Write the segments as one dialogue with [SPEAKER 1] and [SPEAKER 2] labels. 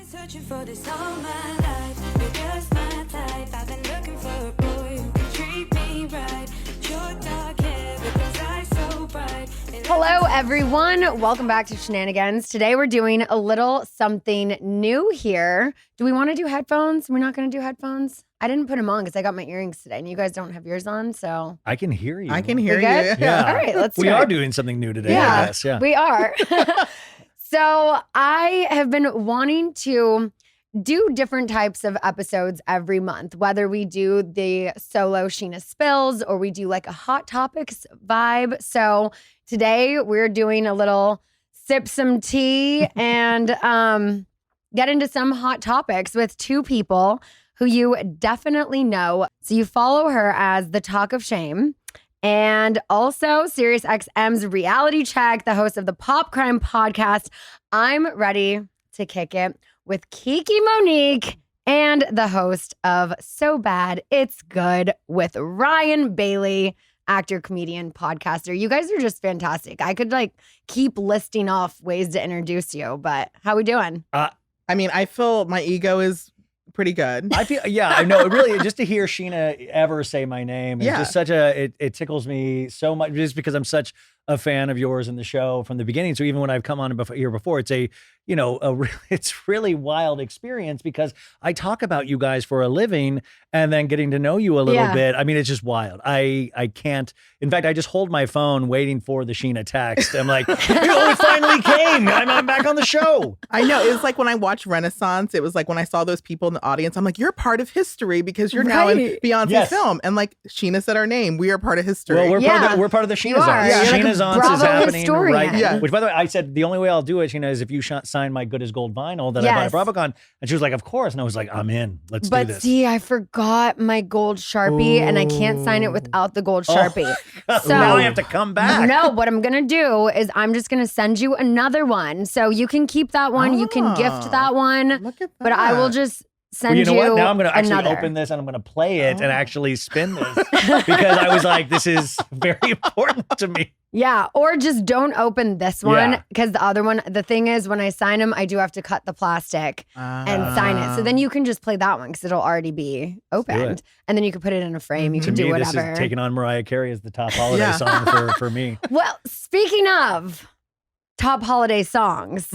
[SPEAKER 1] searching for this all my life. You're just my type. I've been looking for a boy who can treat me right. Your dark hair, but those eyes so bright.
[SPEAKER 2] Hello, everyone. Welcome back to Scheananigans. Today, we're doing a little something new here. Do we want to do headphones? We're not going to do headphones? I didn't put them on because I got my earrings today, and you guys don't have yours on, so.
[SPEAKER 3] I can hear you.
[SPEAKER 4] I can hear you.
[SPEAKER 3] Yeah.
[SPEAKER 2] All right, let's do it.
[SPEAKER 3] We are doing something new today, I guess. Yeah.
[SPEAKER 2] We are. So I have been wanting to do different types of episodes every month, whether we do the solo Scheana spills or we do like a hot topics vibe. So today we're doing a little sip some tea and get into some hot topics with two people who you definitely know. So you follow her as the Talk of Shame. And also SiriusXM's Reality Check, the host of the Pop Crime Podcast. I'm ready to kick it with Kiki Monique and the host of So Bad It's Good with Ryan Bailey, actor, comedian, podcaster. You guys are just fantastic. I could like keep listing off ways to introduce you, but how we doing?
[SPEAKER 4] I mean, I feel my ego is pretty good.
[SPEAKER 3] I feel, yeah, I know. Really, just to hear Scheana ever say my name is just such a, it tickles me so much just because I'm such a fan of yours in the show from the beginning. So even when I've come on here before, it's a, you know, it's really wild experience because I talk about you guys for a living and then getting to know you a little bit. I mean, it's just wild. I can't, in fact, I just hold my phone waiting for the Scheana text. I'm like, it finally came. I'm back on the show.
[SPEAKER 4] I know. It was like when I watched Renaissance, it was like when I saw those people in the audience, I'm like, you're part of history because you're now in Beyonce's film. And like Scheana said our name, we are part of history.
[SPEAKER 3] Well, we're part of the Scheana's Scheana's is happening right. Yeah. Which, by the way, I said the only way I'll do it, Scheana, is if you sign my Good as Gold vinyl that I bought at BravoCon. And she was like, "Of course." And I was like, "I'm in. Let's do this."
[SPEAKER 2] But see, I forgot my gold Sharpie, and I can't sign it without the gold Sharpie.
[SPEAKER 3] So now I have to come back.
[SPEAKER 2] No, what I'm gonna do is I'm just gonna send you another one, so you can keep that one. You can gift that one.
[SPEAKER 4] Look at that.
[SPEAKER 2] But I will just send
[SPEAKER 3] you know what? Now I'm going to actually
[SPEAKER 2] another.
[SPEAKER 3] open this and I'm going to play it and actually spin this because I was like, this is very important to me.
[SPEAKER 2] Yeah, or just don't open this one because the other one, the thing is when I sign them, I do have to cut the plastic and sign it. So then you can just play that one because it'll already be opened. And then you can put it in a frame. You can do whatever.
[SPEAKER 3] This is taking on Mariah Carey as the top holiday song for me.
[SPEAKER 2] Well, speaking of top holiday songs,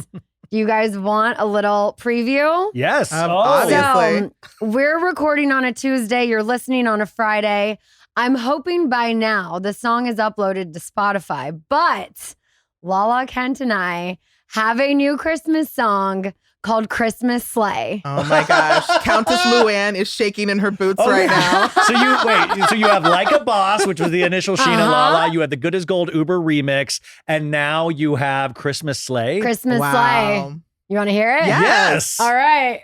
[SPEAKER 2] do you guys want a little preview?
[SPEAKER 3] Yes.
[SPEAKER 4] Obviously.
[SPEAKER 2] So we're recording on a Tuesday. You're listening on a Friday. I'm hoping by now the song is uploaded to Spotify, but Lala Kent and I have a new Christmas song called Christmas Sleigh.
[SPEAKER 4] Oh my gosh. Countess Luann is shaking in her boots right now.
[SPEAKER 3] So you have Like a Boss, which was the initial Scheana Lala. You had the Good as Gold Uber remix. And now you have Christmas Sleigh.
[SPEAKER 2] Christmas Sleigh. You want to hear it?
[SPEAKER 3] Yes.
[SPEAKER 2] All right.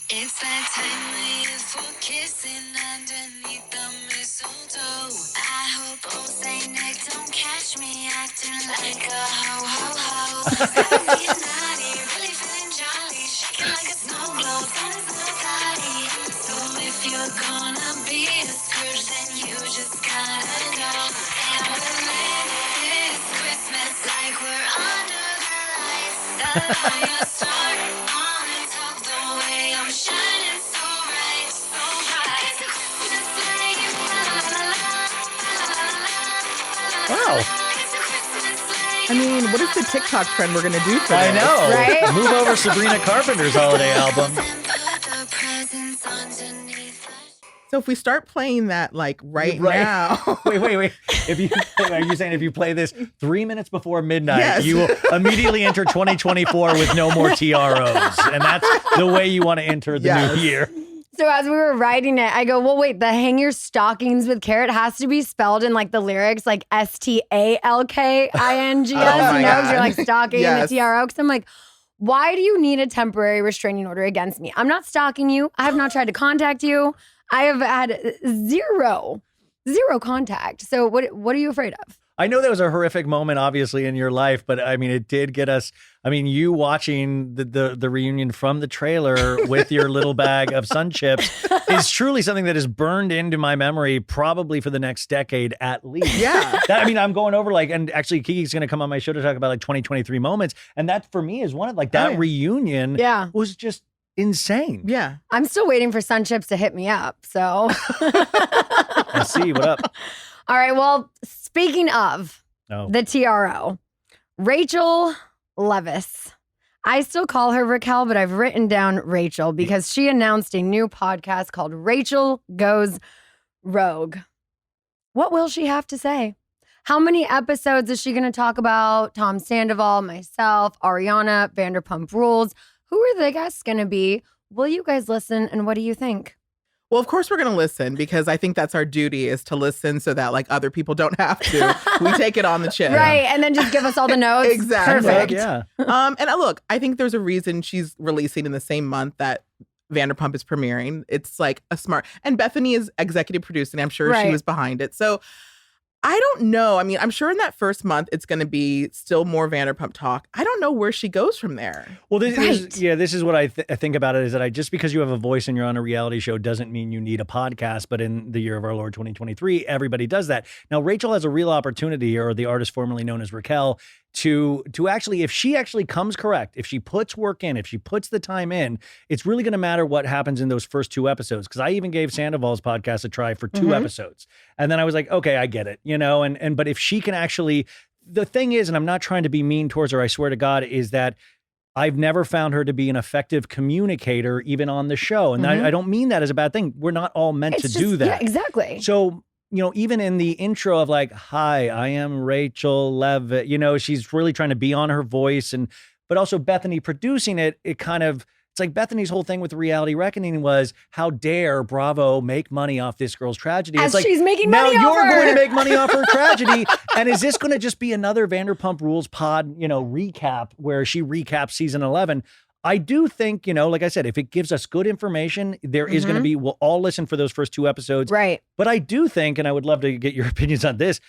[SPEAKER 1] It's that time of year for kissing underneath the mistletoe. I hope old Saint Nick don't catch me acting like a ho-ho-ho. 'Cause I'm feeling naughty, really feeling jolly, shaking like a snow globe on his little body. So if you're gonna be a Scrooge, then you just gotta know. And we'll live this Christmas like we're under the lights. The higher star on top, the way I'm shining so bright, so bright. It's a Christmas sleigh,
[SPEAKER 3] Wow.
[SPEAKER 1] it's a Christmas sleigh.
[SPEAKER 4] I mean, what is the TikTok trend we're going to do for
[SPEAKER 3] I
[SPEAKER 4] this?
[SPEAKER 3] know.
[SPEAKER 2] Right?
[SPEAKER 3] Move over Sabrina Carpenter's holiday album.
[SPEAKER 1] And put the presents underneath the
[SPEAKER 4] So if we start playing that like right now.
[SPEAKER 3] Wait. Are you saying if you play this 3 minutes before midnight,
[SPEAKER 4] Yes.
[SPEAKER 3] you will immediately enter 2024 with no more TROs? And that's the way you want to enter the new year.
[SPEAKER 2] So as we were writing it, I go, well, wait, the hang your stockings with carrot has to be spelled in like the lyrics, like STALKINGS,
[SPEAKER 4] my
[SPEAKER 2] you know, 'cause you're
[SPEAKER 4] God.
[SPEAKER 2] like stalking
[SPEAKER 4] Yes.
[SPEAKER 2] the TRO. Because I'm like, why do you need a temporary restraining order against me? I'm not stalking you. I have not tried to contact you. I have had zero contact. So what are you afraid of?
[SPEAKER 3] I know that was a horrific moment, obviously, in your life, but I mean, it did get us. I mean, you watching the reunion from the trailer with your little bag of Sun Chips is truly something that is burned into my memory, probably for the next decade at least.
[SPEAKER 4] Yeah.
[SPEAKER 3] I mean, I'm going over and actually Kiki's going to come on my show to talk about 2023 moments. And that for me is one of that reunion was just insane.
[SPEAKER 4] Yeah.
[SPEAKER 2] I'm still waiting for Sun Chips to hit me up. So
[SPEAKER 3] I see. What up?
[SPEAKER 2] All right. Well, speaking of the TRO, Rachel Leviss. I still call her Raquel, but I've written down Rachel because she announced a new podcast called Rachel Goes Rogue. What will she have to say? How many episodes is she going to talk about Tom Sandoval, myself, Ariana, Vanderpump Rules? Who are the guests going to be? Will you guys listen, and what do you think?
[SPEAKER 4] Well, of course we're going to listen because I think that's our duty is to listen so that other people don't have to. We take it on the chin.
[SPEAKER 2] Right, and then just give us all the notes.
[SPEAKER 4] Exactly.
[SPEAKER 2] Perfect.
[SPEAKER 4] Yeah. And look, I think there's a reason she's releasing in the same month that Vanderpump is premiering. It's a smart, and Bethany is executive producing. I'm sure she was behind it. So I don't know. I mean, I'm sure in that first month, it's going to be still more Vanderpump talk. I don't know where she goes from there.
[SPEAKER 3] Well, this is what I think about it is that just because you have a voice and you're on a reality show doesn't mean you need a podcast. But in the year of our Lord 2023, everybody does that. Now, Rachel has a real opportunity, or the artist formerly known as Raquel, to actually, if she actually comes correct, if she puts work in, if she puts the time in, it's really going to matter what happens in those first 2 episodes. Because I even gave Sandoval's podcast a try for 2 episodes. And then I was like, okay, I get it, but if she can actually, the thing is, and I'm not trying to be mean towards her, I swear to God, is that I've never found her to be an effective communicator, even on the show. And I don't mean that as a bad thing. We're not all meant to do that.
[SPEAKER 2] Yeah, exactly.
[SPEAKER 3] So, even in the intro of hi, I am Rachel Levitt, she's really trying to be on her voice. But also Bethany producing it, it's like Bethany's whole thing with Reality Reckoning was, how dare Bravo make money off this girl's tragedy?
[SPEAKER 2] As
[SPEAKER 3] it's
[SPEAKER 2] she's making money
[SPEAKER 3] now
[SPEAKER 2] off
[SPEAKER 3] you're
[SPEAKER 2] her.
[SPEAKER 3] going to make money off her tragedy. And is this going to just be another Vanderpump Rules pod, recap where she recaps season 11? I do think, like I said, if it gives us good information, there is going to be, we'll all listen for those first 2 episodes.
[SPEAKER 2] Right.
[SPEAKER 3] But I do think, and I would love to get your opinions on this,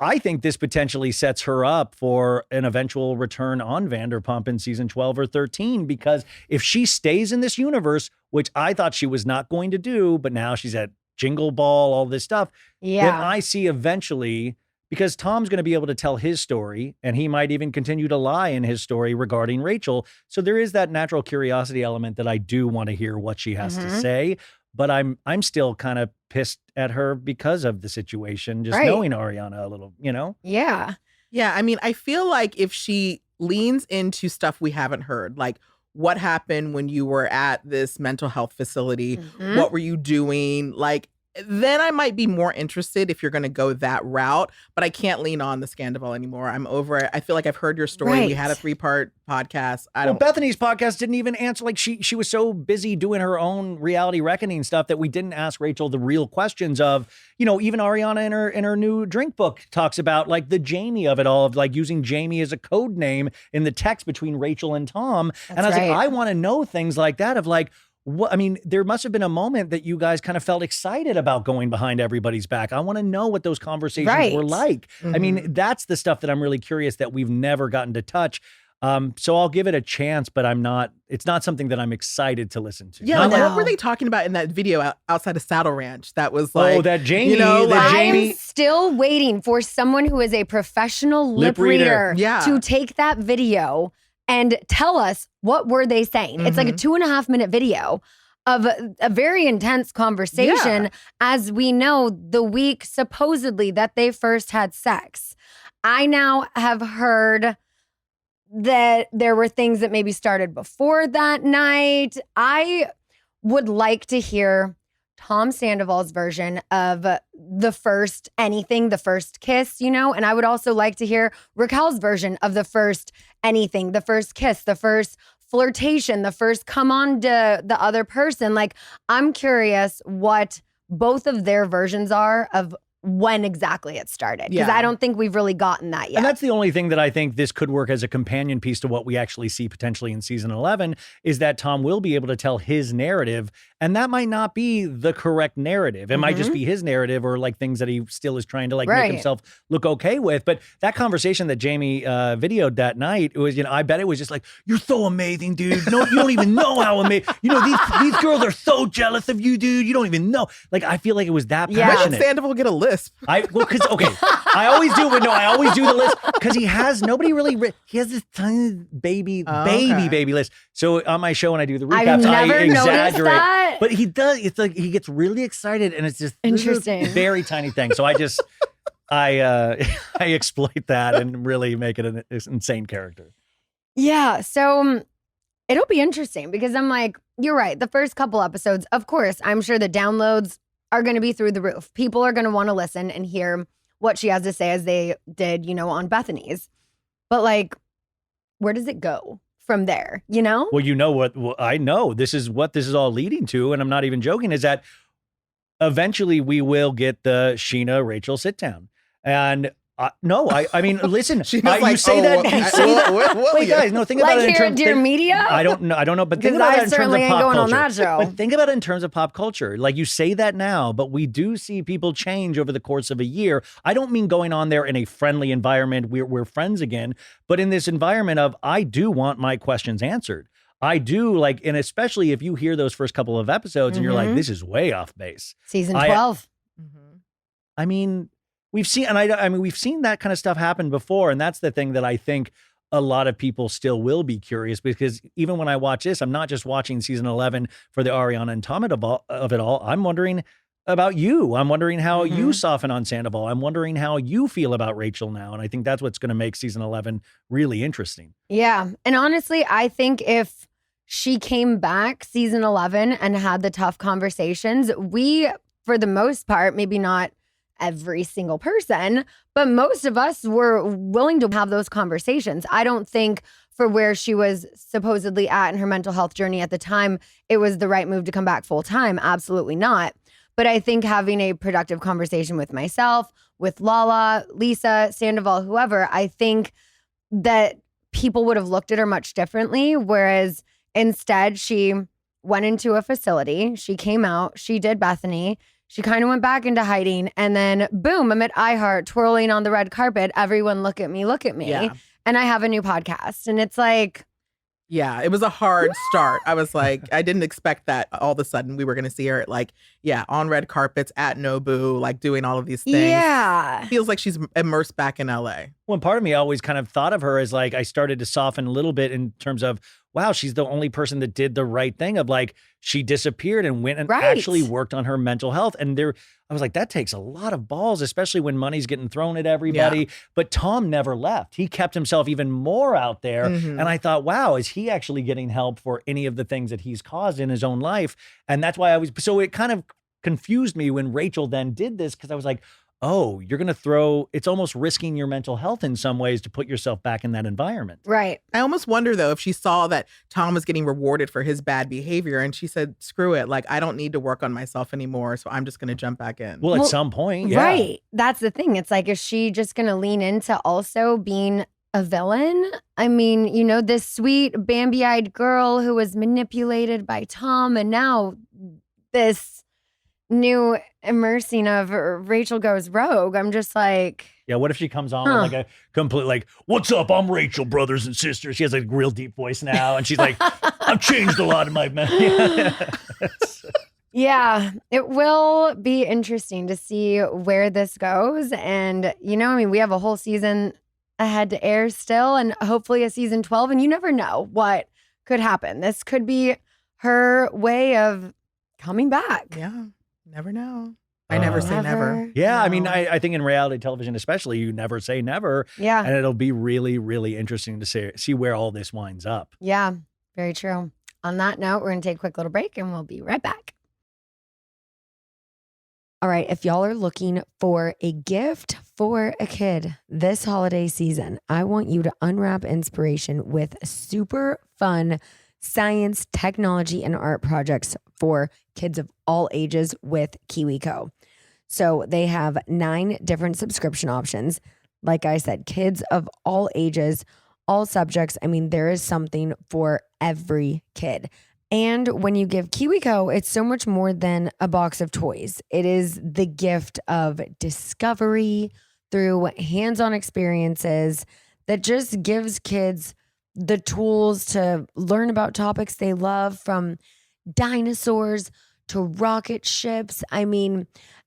[SPEAKER 3] I think this potentially sets her up for an eventual return on Vanderpump in season 12 or 13, because if she stays in this universe, which I thought she was not going to do, but now she's at Jingle Ball, all this stuff, then I see eventually, because Tom's going to be able to tell his story, and he might even continue to lie in his story regarding Rachel. So there is that natural curiosity element that I do want to hear what she has to say. But I'm still kind of pissed at her because of the situation, just knowing Ariana a little,
[SPEAKER 2] Yeah.
[SPEAKER 4] Yeah. I mean, I feel like if she leans into stuff we haven't heard, like what happened when you were at this mental health facility, what were you doing? Then I might be more interested if you're going to go that route, but I can't lean on the Scandival anymore. I'm over it. I feel like I've heard your story.
[SPEAKER 2] Right.
[SPEAKER 4] We had a 3-part podcast.
[SPEAKER 3] Bethany's podcast didn't even answer. She was so busy doing her own Reality Reckoning stuff that we didn't ask Rachel the real questions of, even Ariana in her new drink book talks about the Jamie of it all, of using Jamie as a code name in the text between Rachel and Tom. And I was like, I want to know things like that of what, I mean, there must have been a moment that you guys kind of felt excited about going behind everybody's back. I want to know what those conversations were like. I mean, that's the stuff that I'm really curious that we've never gotten to touch. So I'll give it a chance, but it's not something that I'm excited to listen to.
[SPEAKER 4] Yeah. What were they talking about in that video outside of Saddle Ranch? That was
[SPEAKER 3] that Jamie,
[SPEAKER 2] I'm still waiting for someone who is a professional lip reader to take that video and tell us what were they saying. It's like a 2.5-minute video of a very intense conversation, as we know the week supposedly that they first had sex. I now have heard that there were things that maybe started before that night. I would like to hear Tom Sandoval's version of the first anything, the first kiss, and I would also like to hear Raquel's version of the first anything, the first kiss, the first flirtation, the first come on to the other person. I'm curious what both of their versions are of when exactly it started. Because
[SPEAKER 4] Yeah.
[SPEAKER 2] I don't think we've really gotten that yet.
[SPEAKER 3] And that's the only thing that I think this could work as a companion piece to what we actually see potentially in season 11 is that Tom will be able to tell his narrative. And that might not be the correct narrative. It might just be his narrative or like things that he still is trying to like make himself look okay with. But that conversation that Jamie videoed that night, it was, I bet it was just like, you're so amazing, dude. No, you don't even know how amazing. These girls are so jealous of you, dude. You don't even know. Like, I feel like it was that
[SPEAKER 2] Yeah.
[SPEAKER 4] When did
[SPEAKER 3] passionate.
[SPEAKER 4] Sandoval get a lisp?
[SPEAKER 3] I always do, but no, I always do the list because he has this tiny baby list. So on my show when I do the recaps, I
[SPEAKER 2] never noticed
[SPEAKER 3] exaggerate.
[SPEAKER 2] that.
[SPEAKER 3] But he does. It's like he gets really excited, and it's just
[SPEAKER 2] Interesting.
[SPEAKER 3] very tiny thing. So I exploit that and really make it an insane character.
[SPEAKER 2] Yeah. So it'll be interesting because I'm like, you're right. The first couple episodes, of course, I'm sure the downloads are going to be through the roof. People are going to want to listen and hear what she has to say as they did, on Bethany's. But like, where does it go from there,
[SPEAKER 3] Well, what I know. This is what this is all leading to, and I'm not even joking, is that eventually we will get the Scheana Rachel sit down. And I mean, listen,
[SPEAKER 4] She was
[SPEAKER 3] you say that. Wait, guys, no, think about
[SPEAKER 2] like
[SPEAKER 3] it in
[SPEAKER 2] here at
[SPEAKER 3] terms.
[SPEAKER 2] Dear Media?
[SPEAKER 3] I don't know, but think
[SPEAKER 2] Because
[SPEAKER 3] about
[SPEAKER 2] I
[SPEAKER 3] it in terms of
[SPEAKER 2] certainly ain't
[SPEAKER 3] pop
[SPEAKER 2] going on
[SPEAKER 3] culture.
[SPEAKER 2] that show.
[SPEAKER 3] But think about it in terms of pop culture. Like you say that now, but we do see people change over the course of a year. I don't mean going on there in a friendly environment. We're friends again, but in this environment of I do want my questions answered. I do like, and especially if you hear those first couple of episodes and you're like, this is way off base.
[SPEAKER 2] Season 12.
[SPEAKER 3] I mean, we've seen that kind of stuff happen before. And that's the thing that I think a lot of people still will be curious, because even when I watch this, I'm not just watching season 11 for the Ariana and Tom of it all. I'm wondering about you. I'm wondering how you soften on Sandoval. I'm wondering how you feel about Rachel now. And I think that's what's going to make season 11 really interesting.
[SPEAKER 2] Yeah. And honestly, I think if she came back season 11 and had the tough conversations, we, for the most part, maybe not every single person, but most of us were willing to have those conversations. I don't think for where she was supposedly at in her mental health journey at the time, it was the right move to come back full time. Absolutely not. But I think having a productive conversation with myself, with Lala, Lisa, Sandoval, whoever, I think that people would have looked at her much differently. Whereas instead, she went into a facility, she came out, she did Bethany, she kind of went back into hiding, and then boom, I'm at iHeart twirling on the red carpet. Everyone look at me.
[SPEAKER 4] Yeah.
[SPEAKER 2] And I have a new podcast. And it's like,
[SPEAKER 4] Yeah, it was a hard start. I was like, I didn't expect that all of a sudden we were going to see her on red carpets at Nobu, like doing all of these things.
[SPEAKER 2] yeah.
[SPEAKER 4] Feels like she's immersed back in LA.
[SPEAKER 3] Well, part of me always kind of thought of her as like, I started to soften a little bit in terms of, wow, she's the only person that did the right thing of like, she disappeared and went and
[SPEAKER 2] Right.
[SPEAKER 3] actually worked on her mental health. And I was like, that takes a lot of balls, especially when money's getting thrown at everybody.
[SPEAKER 4] Yeah.
[SPEAKER 3] But Tom never left. He kept himself even more out there.
[SPEAKER 4] Mhm.
[SPEAKER 3] And I thought, wow, is he actually getting help for any of the things that he's caused in his own life? And that's why so it kind of confused me when Rachel then did this, because I was like, oh, you're going to it's almost risking your mental health in some ways to put yourself back in that environment.
[SPEAKER 2] Right.
[SPEAKER 4] I almost wonder, though, if she saw that Tom was getting rewarded for his bad behavior and she said, screw it, like, I don't need to work on myself anymore, so I'm just going to jump back in.
[SPEAKER 3] Well, at some point, yeah.
[SPEAKER 2] Right. That's the thing. It's like, is she just going to lean into also being a villain? I mean, this sweet Bambi-eyed girl who was manipulated by Tom, and now this new immersing of Rachel goes rogue. I'm just like,
[SPEAKER 3] Yeah, what if she comes on with like a complete like, what's up? I'm Rachel, brothers and sisters. She has a real deep voice now, and she's like, I've changed a lot of my men.
[SPEAKER 2] yeah, it will be interesting to see where this goes. And, we have a whole season ahead to air still, and hopefully a season 12. And you never know what could happen. This could be her way of coming back.
[SPEAKER 4] Yeah, never know. I never say never.
[SPEAKER 3] Yeah,
[SPEAKER 2] No.
[SPEAKER 3] I mean, I think in reality television especially, you never say never.
[SPEAKER 2] Yeah.
[SPEAKER 3] And it'll be really, really interesting to see where all this winds up.
[SPEAKER 2] Yeah, very true. On that note, we're going to take a quick little break and we'll be right back. All right, if y'all are looking for a gift for a kid this holiday season, I want you to unwrap inspiration with super fun science, technology, and art projects for kids of all ages with KiwiCo. So they have 9 different subscription options. Like I said, kids of all ages, all subjects. I mean, there is something for every kid. And when you give KiwiCo, it's so much more than a box of toys. It is the gift of discovery through hands-on experiences that just gives kids the tools to learn about topics they love, from dinosaurs to rocket ships. I mean,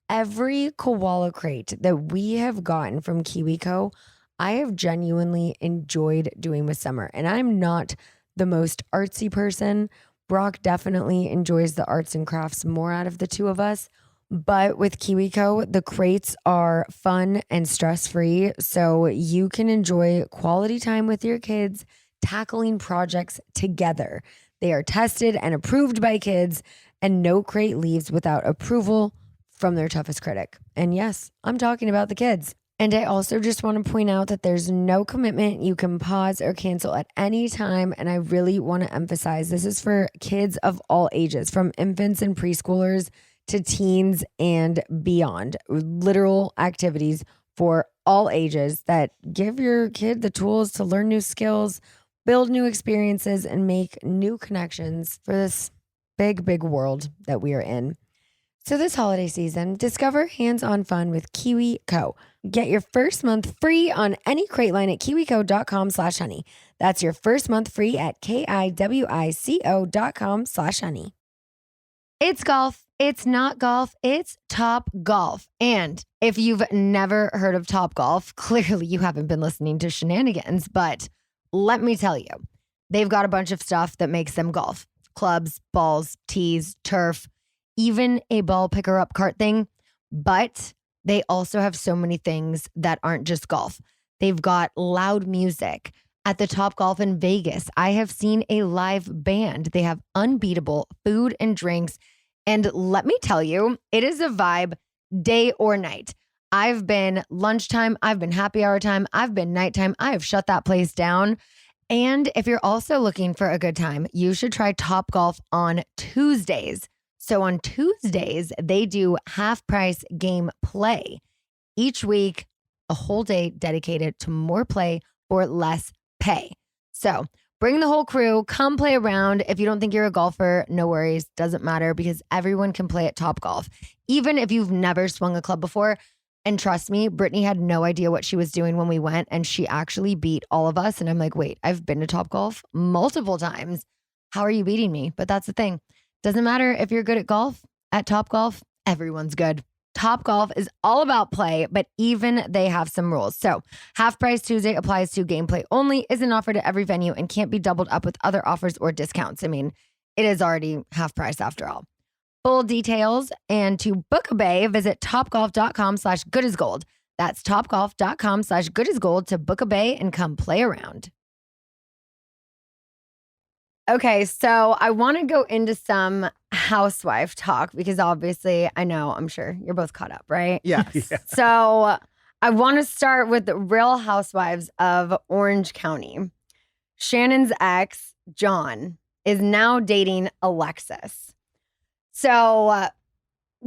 [SPEAKER 2] every koala crate that we have gotten from KiwiCo, I have genuinely enjoyed doing with Summer. And I'm not the most artsy person. Brock definitely enjoys the arts and crafts more out of the two of us. But with KiwiCo, the crates are fun and stress-free, so you can enjoy quality time with your kids, tackling projects together. They are tested and approved by kids, and no crate leaves without approval from their toughest critic. And yes, I'm talking about the kids. And I also just want to point out that there's no commitment. You can pause or cancel at any time. And I really want to emphasize this is for kids of all ages, from infants and preschoolers to teens and beyond. Literal activities for all ages that give your kid the tools to learn new skills, build new experiences, and make new connections for this big, big world that we are in. So this holiday season, discover hands-on fun with KiwiCo. Get your first month free on any crate line at kiwico.com/honey. That's your first month free at kiwico.com/honey. It's golf. It's not golf. It's Top Golf. And if you've never heard of Top Golf, clearly you haven't been listening to Scheananigans, but let me tell you, they've got a bunch of stuff that makes them golf. Clubs, balls, tees, turf, even a ball picker up cart thing. But they also have so many things that aren't just golf. They've got loud music. At the Top Golf in Vegas, I have seen a live band. They have unbeatable food and drinks. And let me tell you, it is a vibe day or night. I've been lunchtime, I've been happy hour time, I've been nighttime. I have shut that place down. And if you're also looking for a good time, you should try Top Golf on Tuesdays. So on Tuesdays, they do half price game play. Each week, a whole day dedicated to more play for less pay. So bring the whole crew, come play around. If you don't think you're a golfer, no worries, doesn't matter, because everyone can play at Top Golf. Even if you've never swung a club before. And trust me, Brittany had no idea what she was doing when we went, and she actually beat all of us. And I'm like, wait, I've been to Top Golf multiple times. How are you beating me? But that's the thing. Doesn't matter if you're good at golf. At Top Golf, everyone's good. Top Golf is all about play, but even they have some rules. So half price Tuesday applies to gameplay only, isn't offered at every venue, and can't be doubled up with other offers or discounts. I mean, it is already half price after all. Full details and to book a bay, visit topgolf.com/goodasgold. That's topgolf.com/goodasgold to book a bay and come play around. Okay, so I want to go into some housewife talk because obviously I know, I'm sure you're both caught up, right?
[SPEAKER 4] Yes.
[SPEAKER 3] Yeah.
[SPEAKER 2] So I want to start with the Real Housewives of Orange County. Shannon's ex, John, is now dating Alexis. So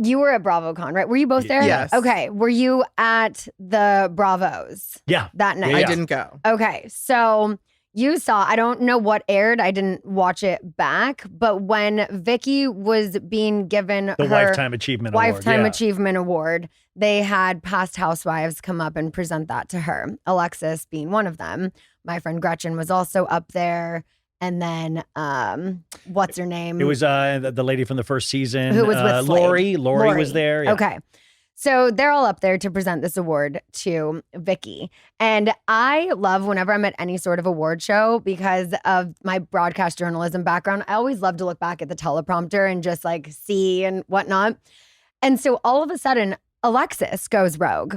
[SPEAKER 2] you were at BravoCon, right? Were you both there?
[SPEAKER 4] Yes.
[SPEAKER 2] Okay. Were you at the Bravos?
[SPEAKER 3] Yeah.
[SPEAKER 2] That night?
[SPEAKER 3] Yeah.
[SPEAKER 4] I didn't go.
[SPEAKER 2] Okay. So you saw, I don't know what aired. I didn't watch it back. But when Vicky was being given
[SPEAKER 3] The
[SPEAKER 2] her
[SPEAKER 3] Lifetime Achievement Award.
[SPEAKER 2] Lifetime
[SPEAKER 3] yeah.
[SPEAKER 2] Achievement Award, they had past housewives come up and present that to her. Alexis being one of them. My friend Gretchen was also up there. And then, what's her name?
[SPEAKER 3] It was the lady from the first season.
[SPEAKER 2] Who was with Slade.
[SPEAKER 3] Lori was there. Yeah.
[SPEAKER 2] Okay. So they're all up there to present this award to Vicky. And I love whenever I'm at any sort of award show because of my broadcast journalism background. I always love to look back at the teleprompter and just like see and whatnot. And so all of a sudden, Alexis goes rogue.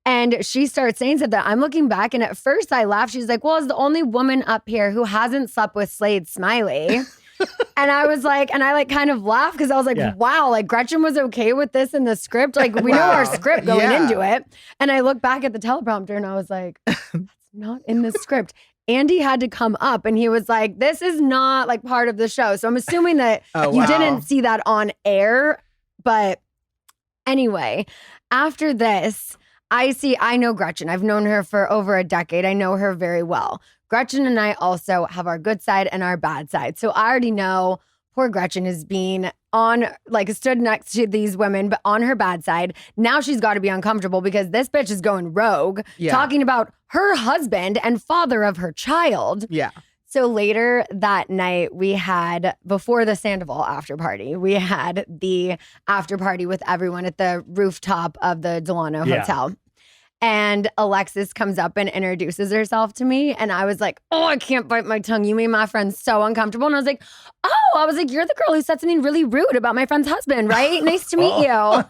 [SPEAKER 2] And she starts saying something. I'm looking back, and at first I laughed. She's like, well, as the only woman up here who hasn't slept with Slade Smiley. And I was like, and I like kind of laughed because I was like, wow, like Gretchen was okay with this in the script. Like we know our script going into it. And I look back at the teleprompter and I was like, that's not in the script. Andy had to come up and he was like, this is not like part of the show. So I'm assuming that you didn't see that on air, but Anyway, after this, I know Gretchen. I've known her for over a decade. I know her very well. Gretchen and I also have our good side and our bad side. So I already know poor Gretchen is being stood next to these women, but on her bad side. Now she's got to be uncomfortable because this bitch is going rogue, talking about her husband and father of her child.
[SPEAKER 4] Yeah.
[SPEAKER 2] So later that night, before the Sandoval after party, we had the after party with everyone at the rooftop of the Delano Hotel. And Alexis comes up and introduces herself to me. And I was like, oh, I can't bite my tongue. You made my friend so uncomfortable. And I was like, you're the girl who said something really rude about my friend's husband, right? Nice to meet you.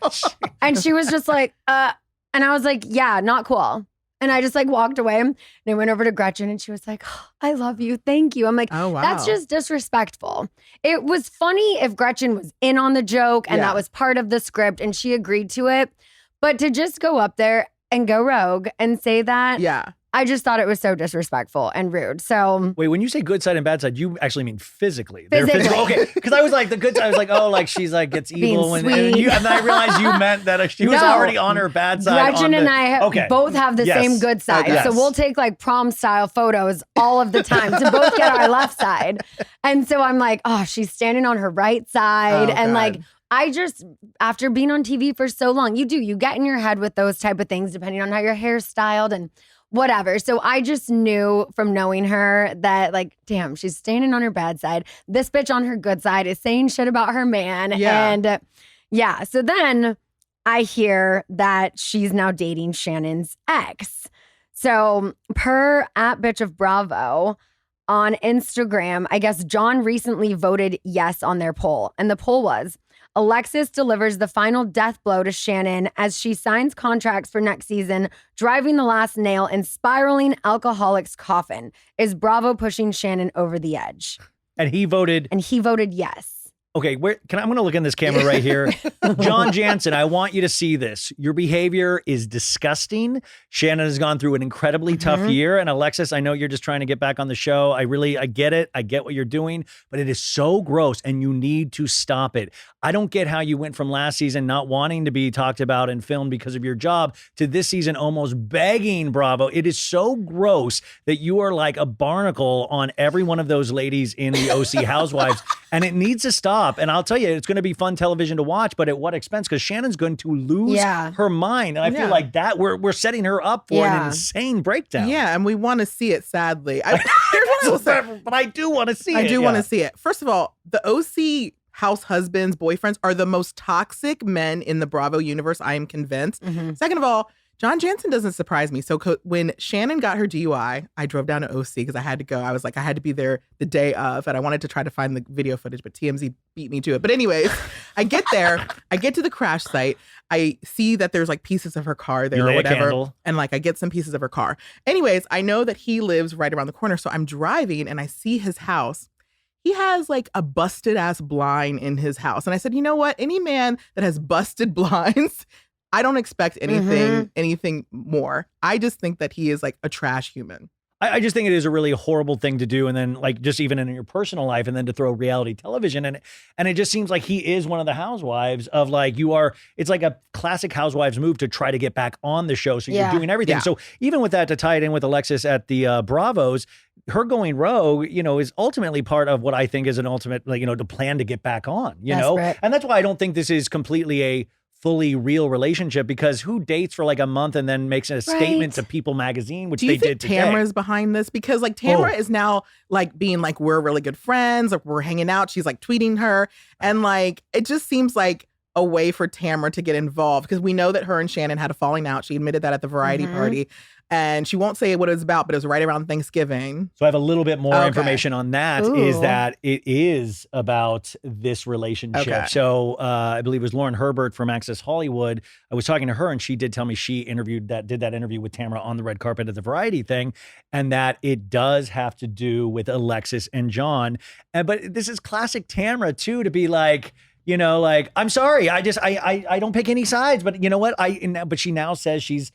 [SPEAKER 2] And she was just like, and I was like, yeah, not cool. And I just walked away and I went over to Gretchen and she was like, oh, I love you. Thank you. I'm like,
[SPEAKER 4] oh, wow.
[SPEAKER 2] That's just disrespectful. It was funny if Gretchen was in on the joke and that was part of the script and she agreed to it. But to just go up there and go rogue and say that.
[SPEAKER 4] Yeah.
[SPEAKER 2] I just thought it was so disrespectful and rude. So
[SPEAKER 3] wait, when you say good side and bad side, you actually mean physically.
[SPEAKER 2] Physically.
[SPEAKER 3] They're physical. Okay, because I was like the good side. I was like, oh, she's gets evil, and then I realized you meant that she was already on her bad side.
[SPEAKER 2] Gretchen and I both have the same good side, so we'll take prom style photos all of the time to both get our left side. And so I'm like, oh, she's standing on her right side, and I just, after being on TV for so long, you get in your head with those type of things depending on how your hair's styled and whatever. So I just knew from knowing her that damn, she's standing on her bad side. This bitch on her good side is saying shit about her man.
[SPEAKER 4] Yeah.
[SPEAKER 2] And so then I hear that she's now dating Shannon's ex. So per @bitchofbravo on Instagram, I guess John recently voted yes on their poll. And the poll was, Alexis delivers the final death blow to Shannon as she signs contracts for next season, driving the last nail in spiraling alcoholic's coffin. Is Bravo pushing Shannon over the edge?
[SPEAKER 3] And he voted
[SPEAKER 2] yes.
[SPEAKER 3] Okay, I'm going to look in this camera right here. John Jansen, I want you to see this. Your behavior is disgusting. Shannon has gone through an incredibly tough year. And Alexis, I know you're just trying to get back on the show. I get it. I get what you're doing, but it is so gross and you need to stop it. I don't get how you went from last season not wanting to be talked about and filmed because of your job to this season almost begging Bravo. It is so gross that you are like a barnacle on every one of those ladies in the OC Housewives, and it needs to stop. And I'll tell you, it's going to be fun television to watch, but at what expense? Because Shannon's going to lose her mind. And I feel like that we're setting her up for an insane breakdown.
[SPEAKER 4] Yeah, and we want to see it, sadly.
[SPEAKER 3] But I do want to see it.
[SPEAKER 4] I do want to see it. First of all, the OC house husbands, boyfriends are the most toxic men in the Bravo universe, I am convinced. Second of all, John Jansen doesn't surprise me. So when Shannon got her DUI, I drove down to OC because I had to go. I was like, I had to be there the day of, and I wanted to try to find the video footage, but TMZ beat me to it. But anyways, I get there, I get to the crash site. I see that there's pieces of her car there or whatever. And I get some pieces of her car. Anyways, I know that he lives right around the corner. So I'm driving and I see his house. He has a busted ass blind in his house. And I said, you know what? Any man that has busted blinds, I don't expect anything more. I just think that he is a trash human.
[SPEAKER 3] I just think it is a really horrible thing to do. And then just even in your personal life and then to throw reality television in it. And it just seems like he is one of the housewives of it's like a classic housewives move to try to get back on the show. So you're doing everything. Yeah. So even with that, to tie it in with Alexis at the Bravos, her going rogue, is ultimately part of what I think is an ultimate, the plan to get back on, know? And that's why I don't think this is completely a fully real relationship, because who dates for a month and then makes a statement to People Magazine, which they did today.
[SPEAKER 4] Tamara's behind this? Because Tamara is now being we're really good friends, we're hanging out. She's tweeting her. And it just seems like a way for Tamara to get involved, because we know that her and Shannon had a falling out. She admitted that at the variety party. And she won't say what it was about, but it was right around Thanksgiving.
[SPEAKER 3] So I have a little bit more information on that. Is that it is about this relationship. Okay. So I believe it was Lauren Herbert from Access Hollywood. I was talking to her and she did tell me she did that interview with Tamara on the red carpet at the variety thing, and that it does have to do with Alexis and John. But this is classic Tamara too, to be I'm sorry, I don't pick any sides, but you know what? But she now says she's,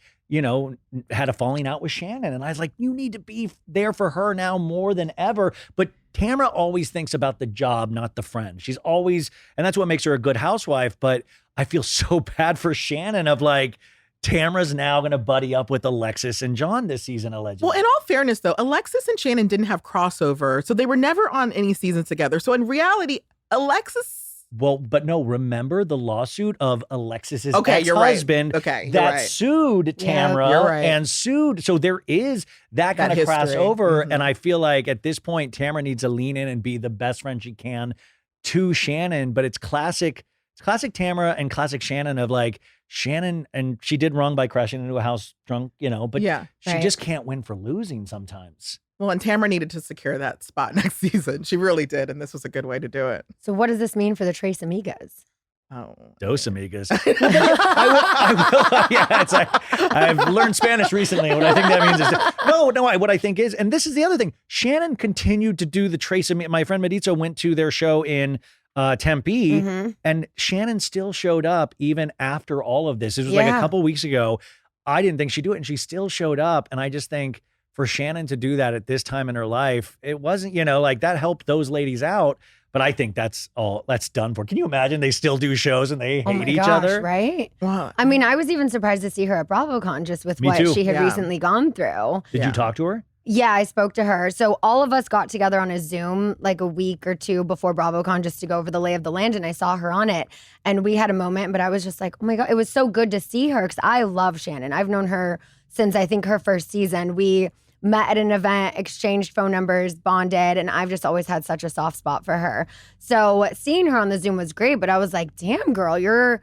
[SPEAKER 3] had a falling out with Shannon. And I was like, you need to be there for her now more than ever. But Tamara always thinks about the job, not the friend. She's always, and that's what makes her a good housewife. But I feel so bad for Shannon of like, Tamra's now going to buddy up with Alexis and John this season, allegedly.
[SPEAKER 4] Well, in all fairness, though, Alexis and Shannon didn't have crossover, so they were never on any seasons together. So in reality, Alexis...
[SPEAKER 3] Well, but no, remember the lawsuit of Alexis's
[SPEAKER 4] ex-husband
[SPEAKER 3] that sued Tamra and sued. So there is that kind of crossover. And I feel like at this point, Tamra needs to lean in and be the best friend she can to Shannon. But it's classic Tamra and classic Shannon of like, Shannon, and she did wrong by crashing into a house drunk, but she just can't win for losing sometimes.
[SPEAKER 4] Well, and Tamra needed to secure that spot next season. She really did, and this was a good way to do it.
[SPEAKER 2] So what does this mean for the Trace Amigas?
[SPEAKER 3] Oh, Dos Amigas. It's like, I've learned Spanish recently. What I think that means is what I think is, and this is the other thing. Shannon continued to do the Trace Amigas. My friend Medizo went to their show in Tempe, and Shannon still showed up even after all of this. It was like a couple weeks ago. I didn't think she'd do it, and she still showed up. And I just think for Shannon to do that at this time in her life, it wasn't, like that helped those ladies out. But I think that's done for. Can you imagine they still do shows and they hate each other?
[SPEAKER 2] Right? Wow. I mean, I was even surprised to see her at BravoCon just with what she had recently gone through.
[SPEAKER 3] Did you talk to her?
[SPEAKER 2] Yeah, I spoke to her. So all of us got together on a Zoom like a week or two before BravoCon just to go over the lay of the land, and I saw her on it. And we had a moment, but I was just like, oh my God, it was so good to see her because I love Shannon. I've known her since I think her first season. We met at an event, exchanged phone numbers, bonded, and I've just always had such a soft spot for her. So seeing her on the Zoom was great, but I was like, damn, girl, you're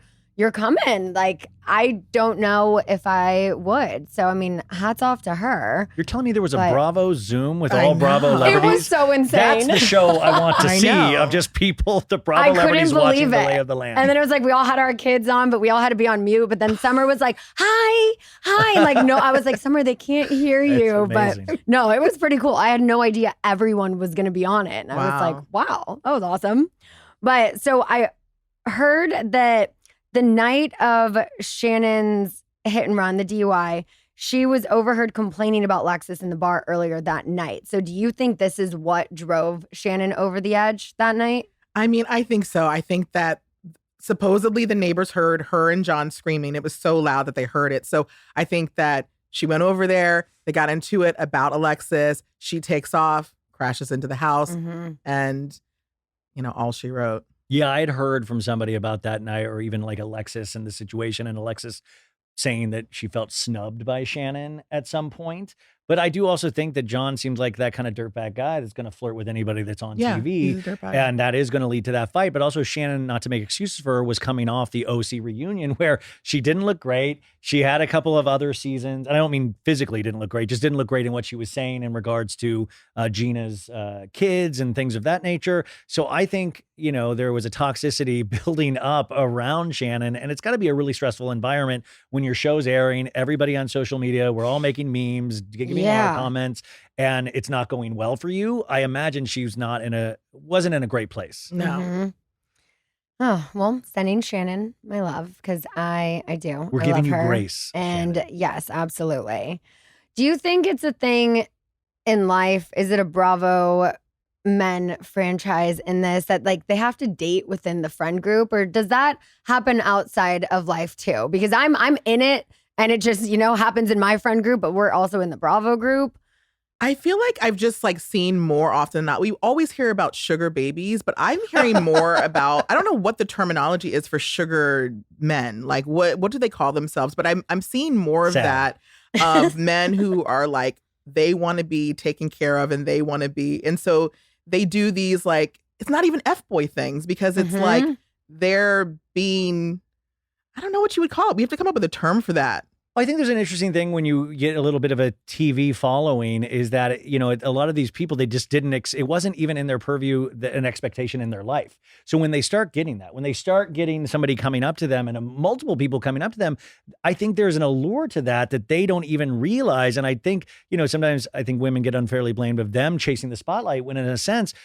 [SPEAKER 2] coming. Like, I don't know if I would. So, I mean, hats off to her.
[SPEAKER 3] You're telling me there was a Bravo Zoom with all Bravo celebrities?
[SPEAKER 2] It was so insane.
[SPEAKER 3] That's the show I want to see of just people, the Bravo celebrities watching the lay of the land.
[SPEAKER 2] And then it was like, we all had our kids on, but we all had to be on mute. But then Summer was like, hi. Like, no, I was like, Summer, they can't hear you. But no, it was pretty cool. I had no idea everyone was going to be on it. And I was like, wow, that was awesome. But so I heard that the night of Shannon's hit and run, the DUI, she was overheard complaining about Lexus in the bar earlier that night. So do you think this is what drove Shannon over the edge that night?
[SPEAKER 4] I mean, I think so. I think that supposedly the neighbors heard her and John screaming. It was so loud that they heard it. So I think that she went over there. They got into it about Alexis. She takes off, crashes into the house, and, all she wrote.
[SPEAKER 3] Yeah, I had heard from somebody about that night, or even like Alexis and the situation, and Alexis saying that she felt snubbed by Shannon at some point. But I do also think that John seems like that kind of dirtbag guy that's going to flirt with anybody that's on TV.
[SPEAKER 4] He's a dirtbag.
[SPEAKER 3] And that is going to lead to that fight. But also Shannon, not to make excuses for her, was coming off the OC reunion where she didn't look great. She had a couple of other seasons. And I don't mean physically didn't look great, just didn't look great in what she was saying in regards to Gina's kids and things of that nature. So I think, there was a toxicity building up around Shannon. And it's got to be a really stressful environment when your show's airing, everybody on social media, we're all making memes, giving a lot of comments, and it's not going well for you. I imagine wasn't in a great place.
[SPEAKER 4] No.
[SPEAKER 2] Oh, well, sending Shannon my love because I do.
[SPEAKER 3] We're giving you grace.
[SPEAKER 2] And
[SPEAKER 3] Shannon.
[SPEAKER 2] yes, absolutely. Do you think it's a thing in life? Is it a Bravo men franchise in this that like they have to date within the friend group, or does that happen outside of life too? Because I'm in it. And it just, happens in my friend group, but we're also in the Bravo group.
[SPEAKER 4] I feel like I've just seen more often than not. We always hear about sugar babies, but I'm hearing more about, I don't know what the terminology is for sugar men. Like what do they call themselves? But I'm seeing more of that of men who are like, they want to be taken care of and they want to be. And so they do these it's not even F-boy things because it's like they're being, I don't know what you would call it. We have to come up with a term for that.
[SPEAKER 3] I think there's an interesting thing when you get a little bit of a TV following is that, a lot of these people, they just didn't, it wasn't even in their purview, an expectation in their life. So when they start getting that, when they start getting somebody coming up to them and multiple people coming up to them, I think there's an allure to that they don't even realize. And I think, sometimes I think women get unfairly blamed of them chasing the spotlight when in a sense,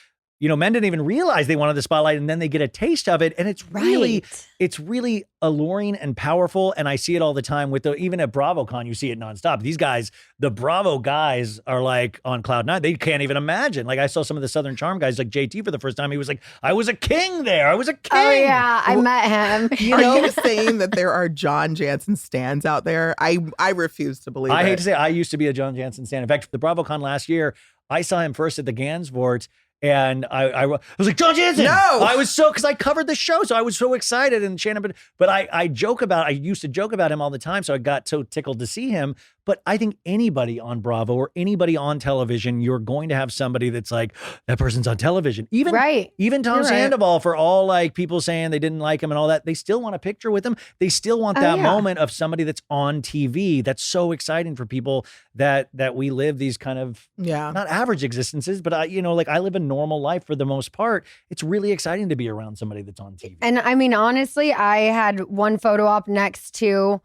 [SPEAKER 3] men didn't even realize they wanted the spotlight, and then they get a taste of it. And it's really alluring and powerful. And I see it all the time even at BravoCon, you see it nonstop. These guys, the Bravo guys are like on cloud nine. They can't even imagine. Like I saw some of the Southern Charm guys, like JT for the first time. He was like, I was a king there. I was a king.
[SPEAKER 2] Oh yeah, I met him.
[SPEAKER 4] Are you saying that there are John Jansen stans out there? I refuse to believe it.
[SPEAKER 3] I hate to say I used to be a John Jansen stan. In fact, the BravoCon last year, I saw him first at the Gansvort. And I was like, John Jansen.
[SPEAKER 4] No,
[SPEAKER 3] I was because I covered the show. So I was so excited. And Shannon, but I used to joke about him all the time. So I got so tickled to see him. But I think anybody on Bravo or anybody on television, you're going to have somebody that's like, that person's on television. Even Tom Sandoval, for all like people saying they didn't like him and all that, they still want a picture with him. They still want that moment of somebody that's on TV. That's so exciting for people that we live these kind of not average existences, but I live a normal life for the most part. It's really exciting to be around somebody that's on TV.
[SPEAKER 2] And I mean, honestly, I had one photo op next to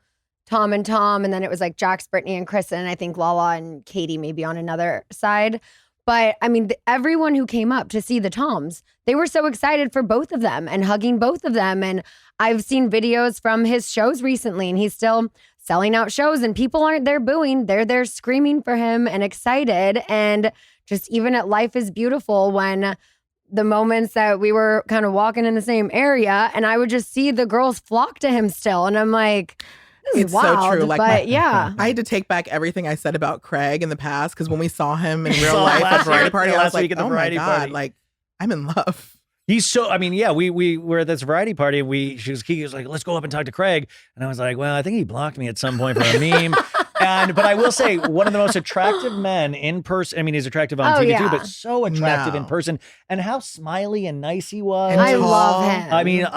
[SPEAKER 2] Tom and Tom, and then it was like Jax, Brittany, and Kristen, and I think Lala and Katie maybe on another side. But I mean, everyone who came up to see the Toms, they were so excited for both of them and hugging both of them. And I've seen videos from his shows recently, and he's still selling out shows, and people aren't there booing. They're there screaming for him and excited. And just even at Life is Beautiful, when the moments that we were kind of walking in the same area, and I would just see the girls flock to him still. And I'm like, it's wild, so true. Like, but yeah,
[SPEAKER 4] I had to take back everything I said about Craig in the past, because when we saw him in real life at Variety Party, I was like, oh my God, like I'm in love.
[SPEAKER 3] He's so, I mean, yeah, we were at this Variety Party, and Kiki was like, let's go up and talk to Craig. And I was like, well, I think he blocked me at some point for a meme. But I will say, one of the most attractive men in person. I mean, he's attractive on TV too, but so attractive in person. And how smiley and nice he was.
[SPEAKER 2] And I love him.
[SPEAKER 3] I mean,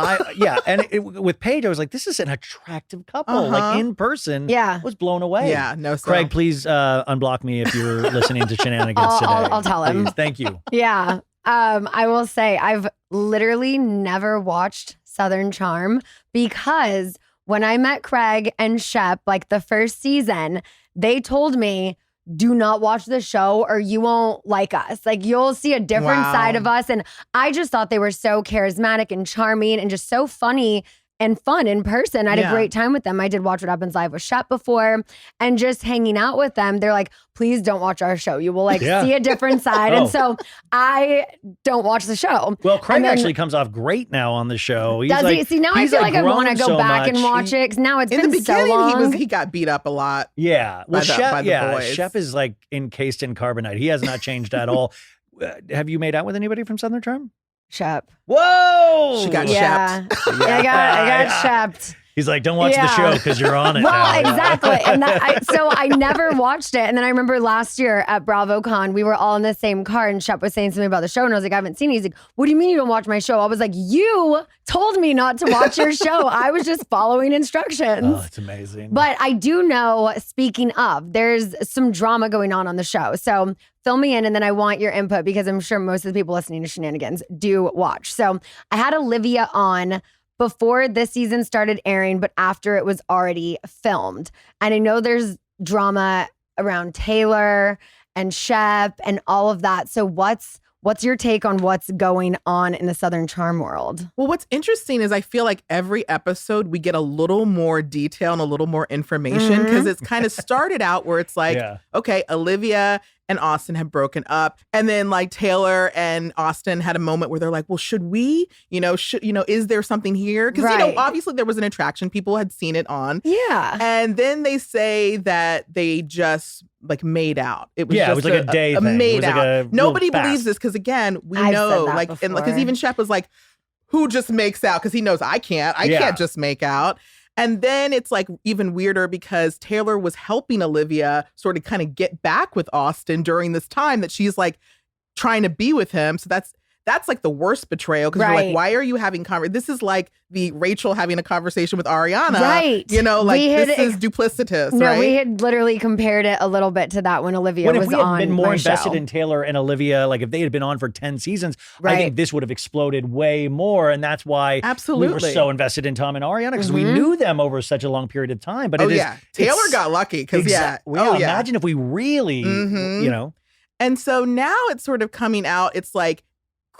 [SPEAKER 3] with Paige, I was like, this is an attractive couple. Like in person, I was blown away.
[SPEAKER 4] Yeah, no, so.
[SPEAKER 3] Craig, please unblock me if you're listening to Scheananigans today.
[SPEAKER 2] I'll tell him.
[SPEAKER 3] Please. Thank you.
[SPEAKER 2] Yeah. I will say, I've literally never watched Southern Charm, because when I met Craig and Shep, like the first season, they told me, do not watch the show or you won't like us. Like, you'll see a different side of us. And I just thought they were so charismatic and charming and just so funny and fun in person. I had a great time with them. I did Watch What Happens Live with Shep before, and just hanging out with them, they're like, please don't watch our show. You will see a different side. And so I don't watch the show.
[SPEAKER 3] Well, Craig actually comes off great now on the show.
[SPEAKER 2] Does he? See, now I feel like I want to go back and watch it, because now it's been so long.
[SPEAKER 4] He got beat up a lot.
[SPEAKER 3] Yeah. Well,
[SPEAKER 4] by the boys.
[SPEAKER 3] Shep is like encased in carbonite. He has not changed at all. Have you made out with anybody from Southern Charm?
[SPEAKER 2] Shep.
[SPEAKER 3] Whoa!
[SPEAKER 4] She got shepped.
[SPEAKER 2] I got shepped.
[SPEAKER 3] He's like, don't watch the show because you're on it.
[SPEAKER 2] Well,
[SPEAKER 3] now.
[SPEAKER 2] Exactly. And so I never watched it. And then I remember last year at BravoCon, we were all in the same car, and Shep was saying something about the show, and I was like, I haven't seen it. He's like, what do you mean you don't watch my show? I was like, you told me not to watch your show. I was just following instructions.
[SPEAKER 3] Oh, it's amazing.
[SPEAKER 2] But I do know, speaking of, there's some drama going on the show. So fill me in, and then I want your input, because I'm sure most of the people listening to Scheananigans do watch. So I had Olivia on before this season started airing, but after it was already filmed. And I know there's drama around Taylor and Shep and all of that. So what's your take on what's going on in the Southern Charm world?
[SPEAKER 4] Well, what's interesting is I feel like every episode we get a little more detail and a little more information, because it's kind of started out where it's like, okay, Olivia and Austin have broken up. And then like Taylor and Austin had a moment where they're like, well, should we, is there something here? Because, obviously there was an attraction. People had seen it on.
[SPEAKER 2] Yeah.
[SPEAKER 4] And then they say that they just like made out. It was
[SPEAKER 3] it was like a day thing.
[SPEAKER 4] Made out. Nobody believes this, because again, we know, like, because even Shep was like, who just makes out? Because he knows I can't just make out. And then it's like even weirder, because Taylor was helping Olivia sort of kind of get back with Austin during this time that she's like trying to be with him. So that's like the worst betrayal, because you're like, why are you having this is like the Rachel having a conversation with Ariana.
[SPEAKER 2] Right.
[SPEAKER 4] This is duplicitous,
[SPEAKER 2] no,
[SPEAKER 4] right?
[SPEAKER 2] we had literally compared it a little bit to that when Olivia was on.
[SPEAKER 3] If we had been more invested
[SPEAKER 2] show.
[SPEAKER 3] in Taylor and Olivia, like if they had been on for 10 seasons, I think this would have exploded way more. And that's why we were so invested in Tom and Ariana, because we knew them over such a long period of time. But
[SPEAKER 4] Taylor got lucky, because
[SPEAKER 3] imagine if we really,
[SPEAKER 4] And so now it's sort of coming out. It's like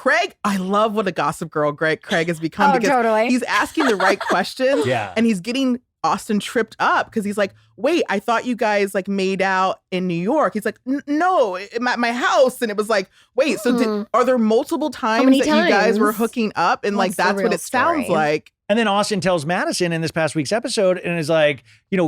[SPEAKER 4] Craig, I love what a gossip girl Craig has become because
[SPEAKER 2] totally.
[SPEAKER 4] he's asking the right questions and he's getting Austin tripped up because he's like, wait, I thought you guys like made out in New York. He's like, no, at my house. And it was like, wait, so are there multiple times that you guys were hooking up? And like, that's what it sounds like.
[SPEAKER 3] And then Austin tells Madison in this past week's episode and is like,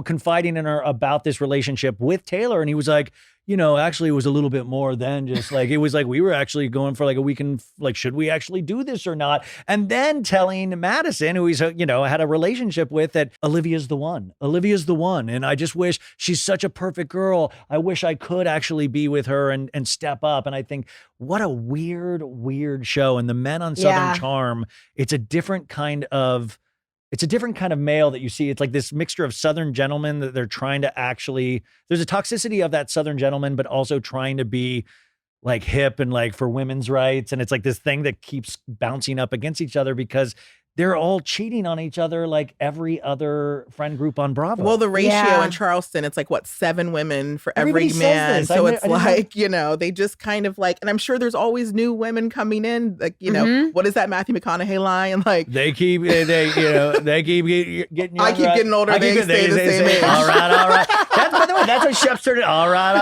[SPEAKER 3] confiding in her about this relationship with Taylor. And he was like, actually it was a little bit more than just like, it was like, we were actually going for like a weekend, like, should we actually do this or not? And then telling Madison, who he's, had a relationship with, that Olivia's the one. And I just wish, she's such a perfect girl. I wish I could actually be with her and step up. And I think, what a weird show. And the men on Southern Charm, it's a different kind of male that you see. It's like this mixture of Southern gentlemen that they're trying to actually, there's a toxicity of that Southern gentleman, but also trying to be like hip and like for women's rights. And it's like this thing that keeps bouncing up against each other because they're all cheating on each other like every other friend group on Bravo.
[SPEAKER 4] Well, the ratio in Charleston, it's like 7 women for every man. So it's like, they just kind of like, and I'm sure there's always new women coming in. Like, what is that Matthew McConaughey line? Like
[SPEAKER 3] they keep getting younger.
[SPEAKER 4] I keep getting older. They stay the same age.
[SPEAKER 3] All right. That's, by the way, that's what Chef started. All right.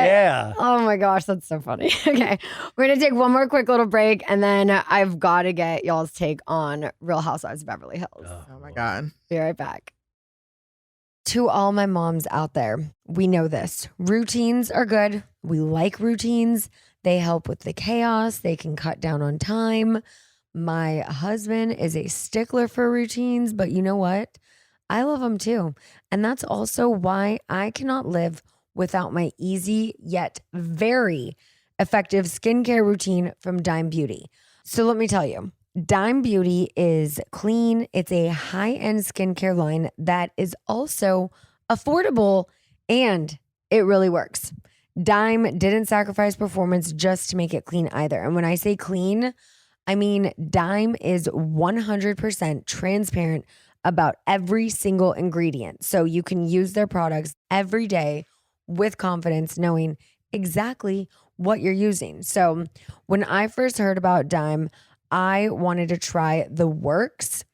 [SPEAKER 3] Yeah.
[SPEAKER 2] Oh my gosh, that's so funny. Okay, we're gonna take one more quick little break, and then I've got to get y'all's take on Real Housewives of Beverly Hills.
[SPEAKER 4] Oh my God.
[SPEAKER 2] Be right back. To all my moms out there, we know this. Routines are good. We like routines. They help with the chaos. They can cut down on time. My husband is a stickler for routines, but you know what? I love them too. And that's also why I cannot live without my easy yet very effective skincare routine from Dime Beauty. So let me tell you, Dime Beauty is clean. It's a high-end skincare line that is also affordable, and it really works. Dime didn't sacrifice performance just to make it clean either. And when I say clean, I mean Dime is 100% transparent about every single ingredient. So you can use their products every day with confidence, knowing exactly what you're using. So when I first heard about Dime, I wanted to try the works.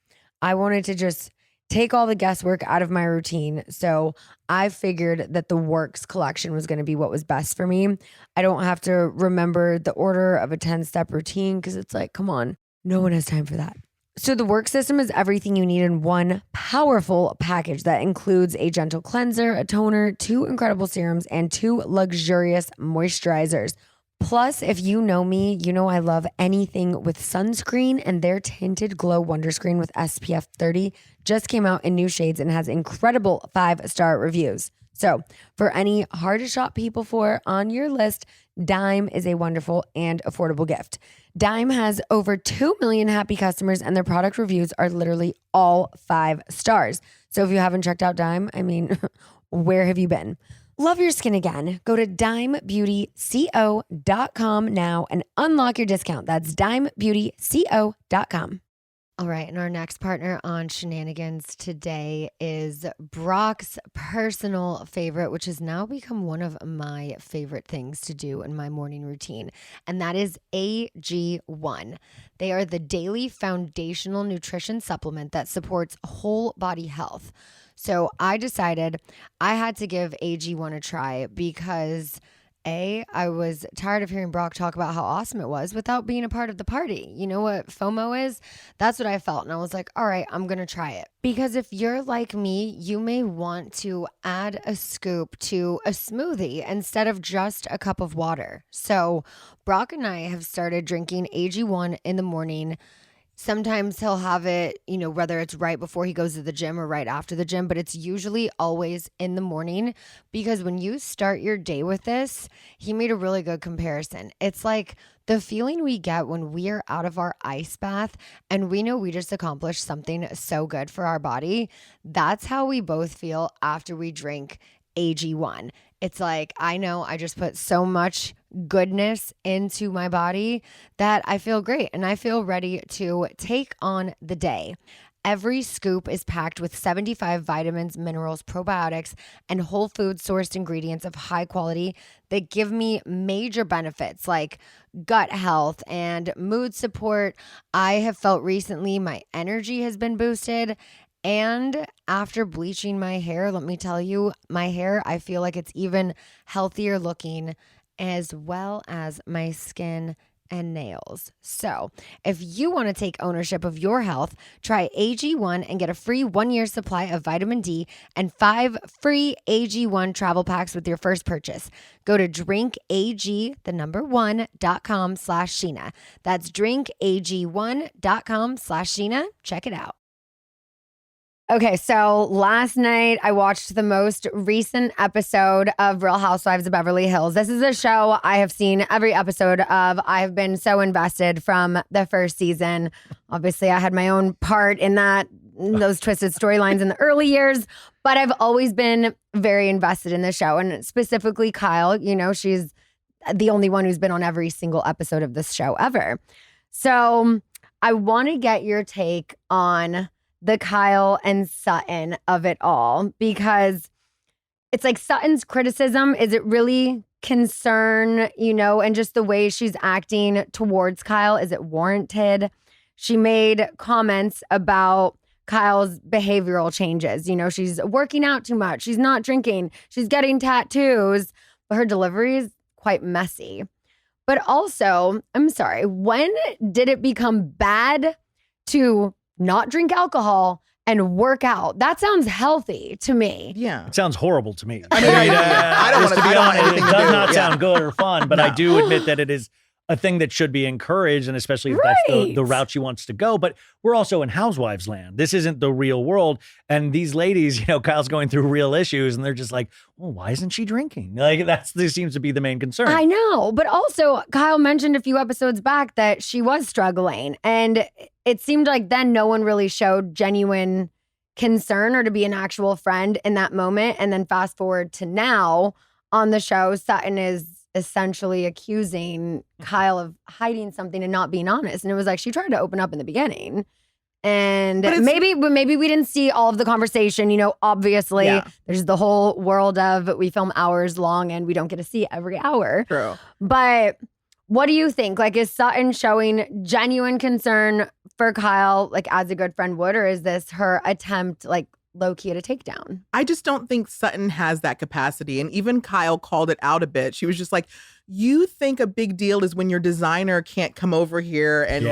[SPEAKER 2] I wanted to just take all the guesswork out of my routine. So I figured that the works collection was going to be what was best for me. I don't have to remember the order of a 10-step routine because it's like, come on, no one has time for that. So the work system is everything you need in one powerful package that includes a gentle cleanser, a toner, 2 incredible serums, and 2 luxurious moisturizers. Plus, if you know me, you know I love anything with sunscreen, and their tinted glow wonder screen with SPF 30 just came out in new shades and has incredible 5-star reviews. So for any hard to shop people for on your list, Dime is a wonderful and affordable gift. Dime has over 2 million happy customers, and their product reviews are literally all 5 stars. So if you haven't checked out Dime, I mean, where have you been? Love your skin again. Go to dimebeautyco.com now and unlock your discount. That's dimebeautyco.com. All right, and our next partner on Scheananigans today is Brock's personal favorite, which has now become one of my favorite things to do in my morning routine, and that is AG1. They are the daily foundational nutrition supplement that supports whole body health. So I decided I had to give AG1 a try because I was tired of hearing Brock talk about how awesome it was without being a part of the party. You know what FOMO is? That's what I felt. And I was like, all right, I'm going to try it. Because if you're like me, you may want to add a scoop to a smoothie instead of just a cup of water. So Brock and I have started drinking AG1 in the morning. Sometimes he'll have it, whether it's right before he goes to the gym or right after the gym, but it's usually always in the morning because when you start your day with this, he made a really good comparison. It's like the feeling we get when we are out of our ice bath and we know we just accomplished something so good for our body. That's how we both feel after we drink AG1. It's like, I know I just put so much goodness into my body that I feel great and I feel ready to take on the day. Every scoop is packed with 75 vitamins, minerals, probiotics, and whole food sourced ingredients of high quality that give me major benefits like gut health and mood support. I have felt recently my energy has been boosted. And after bleaching my hair, let me tell you, my hair, I feel like it's even healthier looking, as well as my skin and nails. So if you want to take ownership of your health, try AG1 and get a free 1-year supply of vitamin D and 5 free AG1 travel packs with your first purchase. Go to drinkag1.com/Scheana. That's drinkag1.com/Scheana. Check it out. Okay, so last night I watched the most recent episode of Real Housewives of Beverly Hills. This is a show I have seen every episode of. I have been so invested from the first season. Obviously, I had my own part in those twisted storylines in the early years, but I've always been very invested in the show. And specifically Kyle, she's the only one who's been on every single episode of this show ever. So I want to get your take on the Kyle and Sutton of it all, because it's like Sutton's criticism, is it really concern, and just the way she's acting towards Kyle, is it warranted? She made comments about Kyle's behavioral changes. She's working out too much. She's not drinking. She's getting tattoos, but her delivery is quite messy. But also, I'm sorry, when did it become bad to not drink alcohol and work out? That sounds healthy to me.
[SPEAKER 4] Yeah.
[SPEAKER 3] It sounds horrible to me.
[SPEAKER 4] I mean, I don't want to be honest.
[SPEAKER 3] It does not sound good or fun, but I do admit that it is a thing that should be encouraged, and especially if that's the route she wants to go. But we're also in housewives land. This isn't the real world. And these ladies, Kyle's going through real issues, and they're just like, well, why isn't she drinking? Like, this seems to be the main concern.
[SPEAKER 2] I know. But also, Kyle mentioned a few episodes back that she was struggling. And it seemed like then no one really showed genuine concern or to be an actual friend in that moment. And then fast forward to now on the show, Sutton is essentially accusing Kyle of hiding something and not being honest. And it was like she tried to open up in the beginning. And maybe we didn't see all of the conversation. Obviously, there's the whole world of we film hours long and we don't get to see every hour.
[SPEAKER 4] True.
[SPEAKER 2] But what do you think? Like, is Sutton showing genuine concern for Kyle, like as a good friend would, or is this her attempt, like, low-key at a takedown?
[SPEAKER 4] I just don't think Sutton has that capacity. And even Kyle called it out a bit. She was just like, you think a big deal is when your designer can't come over here and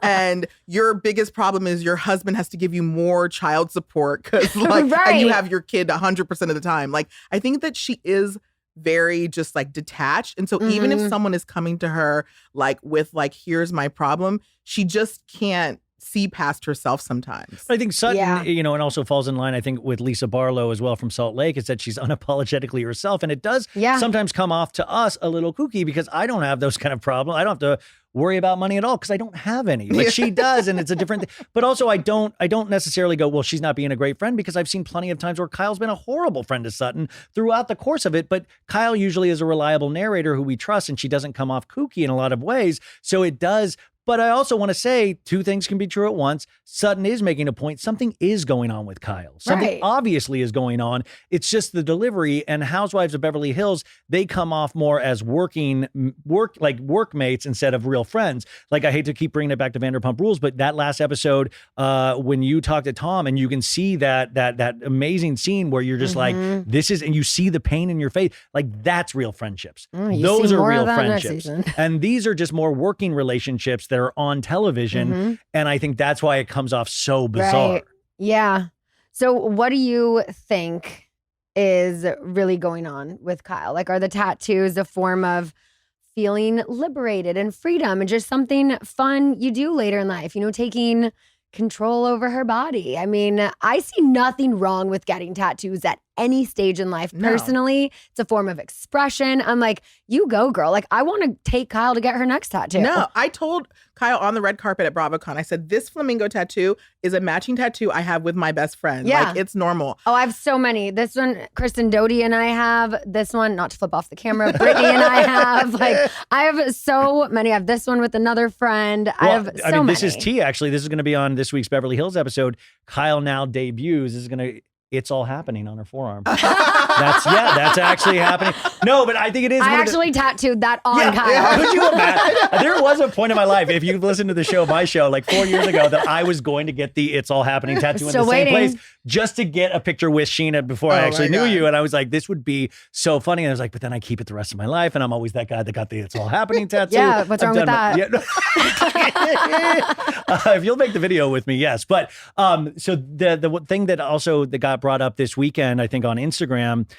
[SPEAKER 4] and your biggest problem is your husband has to give you more child support because and you have your kid 100% of the time. Like, I think that she is very just like detached. And so even if someone is coming to her like with like, here's my problem, she just can't see past herself sometimes.
[SPEAKER 3] I think Sutton, and also falls in line, I think, with Lisa Barlow as well from Salt Lake, is that she's unapologetically herself. And it does sometimes come off to us a little kooky because I don't have those kind of problems. I don't have to worry about money at all because I don't have any. But she does, and it's a different thing. But also I don't necessarily go, well, she's not being a great friend, because I've seen plenty of times where Kyle's been a horrible friend to Sutton throughout the course of it. But Kyle usually is a reliable narrator who we trust, and she doesn't come off kooky in a lot of ways. So it does. But I also want to say two things can be true at once. Sutton is making a point. Something is going on with Kyle. Something obviously is going on. It's just the delivery. And Housewives of Beverly Hills, they come off more as workmates instead of real friends. Like, I hate to keep bringing it back to Vanderpump Rules, but that last episode, when you talk to Tom and you can see that amazing scene where you're just like, this is, and you see the pain in your face, like, that's real friendships. Those are real friendships. And these are just more working relationships that are on television. And I think that's why it comes off so bizarre.
[SPEAKER 2] Right. Yeah. So what do you think is really going on with Kyle? Like, are the tattoos a form of feeling liberated and freedom and just something fun you do later in life, taking control over her body? I mean, I see nothing wrong with getting tattoos at any stage in life.
[SPEAKER 4] No.
[SPEAKER 2] Personally, it's a form of expression. I'm like, you go, girl. Like, I want to take Kyle to get her next tattoo.
[SPEAKER 4] No, I told Kyle on the red carpet at BravoCon, I said, this flamingo tattoo is a matching tattoo I have with my best friend.
[SPEAKER 2] Yeah.
[SPEAKER 4] Like, it's normal.
[SPEAKER 2] Oh, I have so many. This one, Kristen Doty and I have. This one, not to flip off the camera, Brittany and I have. Like, I have so many. I have this one with another friend. I have so many.
[SPEAKER 3] This is tea, actually. This is going to be on this week's Beverly Hills episode. Kyle now debuts. This is going to... It's all happening on her forearm. That's actually happening. No, but I think it is.
[SPEAKER 2] I actually tattooed that on Kyle.
[SPEAKER 3] Yeah. Could you imagine? There was a point in my life, if you've listened to the show, my show, like 4 years ago, that I was going to get the It's All Happening tattoo in the same place just to get a picture with Scheana before I actually knew you. And I was like, this would be so funny. And I was like, but then I keep it the rest of my life. And I'm always that guy that got the It's All Happening tattoo.
[SPEAKER 2] Yeah, what's wrong with that?
[SPEAKER 3] If you'll make the video with me, yes. But so the thing that got brought up this weekend, I think on Instagram,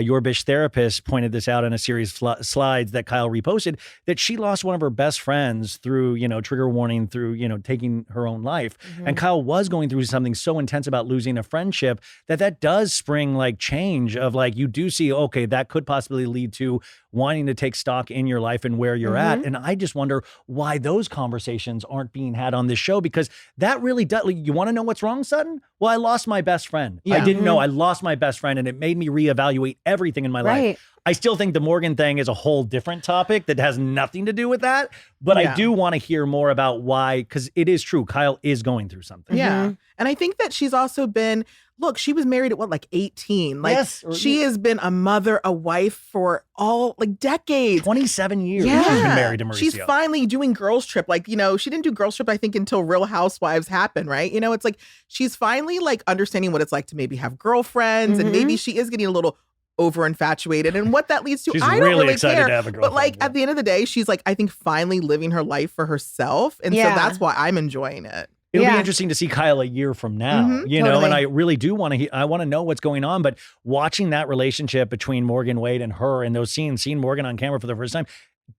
[SPEAKER 3] your Bish therapist pointed this out in a series of slides that Kyle reposted, that she lost one of her best friends through, trigger warning, through, taking her own life.
[SPEAKER 2] Mm-hmm.
[SPEAKER 3] And Kyle was going through something so intense about losing a friendship that does spring like change of like, you do see, okay, that could possibly lead to wanting to take stock in your life and where you're at. And I just wonder why those conversations aren't being had on this show, because that really does. Like, you want to know what's wrong, Sutton? Well, I lost my best friend. I didn't know I lost my best friend, and it made me reevaluate everything in my life. I still think the Morgan thing is a whole different topic that has nothing to do with that. But I do want to hear more about why, because it is true. Kyle is going through something.
[SPEAKER 4] Yeah. And I think that she's also been, look, she was married at like 18. Like, she has been a mother, a wife for decades.
[SPEAKER 3] 27 years she's been married to Mauricio.
[SPEAKER 4] She's finally doing Girls Trip. Like, she didn't do Girls Trip, I think, until Real Housewives happened, right? It's like, she's finally like understanding what it's like to maybe have girlfriends, and maybe she is getting a little over infatuated, and what that leads to,
[SPEAKER 3] she's
[SPEAKER 4] I don't really
[SPEAKER 3] excited
[SPEAKER 4] care.
[SPEAKER 3] To have a girlfriend,
[SPEAKER 4] but like at the end of the day, she's like, I think finally living her life for herself, and so that's why I'm enjoying it.
[SPEAKER 3] It'll be interesting to see Kyle a year from now, know, and I really do want to, I want to know what's going on, but watching that relationship between Morgan Wade and her and those scenes, seeing Morgan on camera for the first time,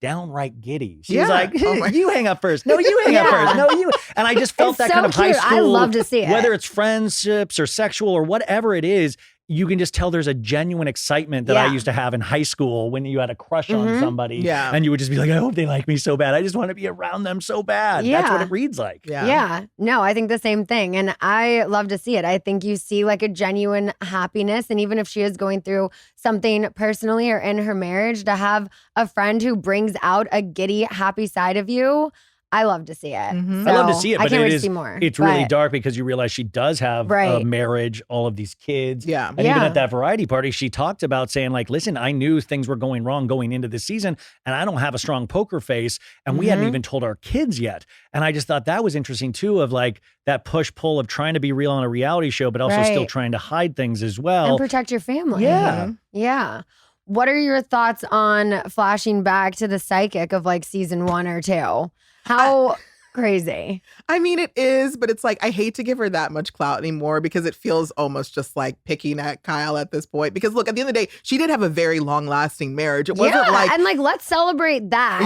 [SPEAKER 3] downright giddy. She was like, you hang up first. No, you hang up first. No, you. And I just felt that kind of high school.
[SPEAKER 2] I love to see it.
[SPEAKER 3] Whether it's friendships or sexual or whatever it is, you can just tell there's a genuine excitement that I used to have in high school when you had a crush on somebody. Yeah. And you would just be like, I hope they like me so bad. I just want to be around them so bad. Yeah. That's what it reads like.
[SPEAKER 2] Yeah. No, I think the same thing. And I love to see it. I think you see like a genuine happiness. And even if she is going through something personally or in her marriage, to have a friend who brings out a giddy, happy side of you, I love to see it. So
[SPEAKER 3] I love to see it, but
[SPEAKER 2] I can't wait
[SPEAKER 3] it
[SPEAKER 2] to
[SPEAKER 3] is,
[SPEAKER 2] see more.
[SPEAKER 3] It's really dark because you realize she does have a marriage, all of these kids.
[SPEAKER 4] Yeah.
[SPEAKER 3] And even at that variety party, she talked about saying like, listen, I knew things were going wrong going into this season, and I don't have a strong poker face, and we hadn't even told our kids yet. And I just thought that was interesting too, of like that push-pull of trying to be real on a reality show, but also still trying to hide things as well.
[SPEAKER 2] And protect your family.
[SPEAKER 3] Yeah.
[SPEAKER 2] Yeah. What are your thoughts on flashing back to the psychic of like season 1 or 2? How crazy.
[SPEAKER 4] I mean, it is, but it's like, I hate to give her that much clout anymore, because it feels almost just like picking at Kyle at this point. Because look, at the end of the day, she did have a very long lasting marriage. It wasn't like,
[SPEAKER 2] and like, let's celebrate that,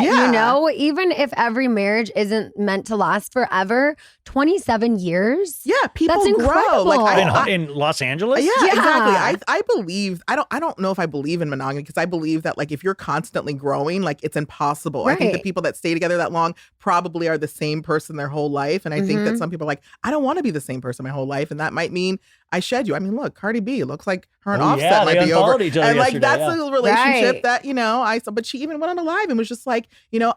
[SPEAKER 2] even if every marriage isn't meant to last forever, 27 years.
[SPEAKER 4] Yeah. People
[SPEAKER 2] That's incredible.
[SPEAKER 4] grow. Like
[SPEAKER 3] in Los Angeles?
[SPEAKER 4] Yeah, exactly. I believe, I don't know if I believe in monogamy, because I believe that like, if you're constantly growing, like it's impossible. I think the people that stay together that long probably are the same person their whole life. And I think that some people are like, I don't want to be the same person my whole life. And that might mean I shed you. I mean, look, Cardi B, it looks like her and Offset might be over. And like, that's a relationship that, I saw, but she even went on a live and was just like,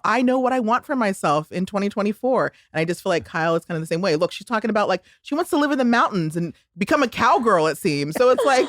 [SPEAKER 4] I know what I want for myself in 2024. And I just feel like Kyle is kind of the same way. Look, she's talking about like, she wants to live in the mountains and become a cowgirl, it seems. So it's like,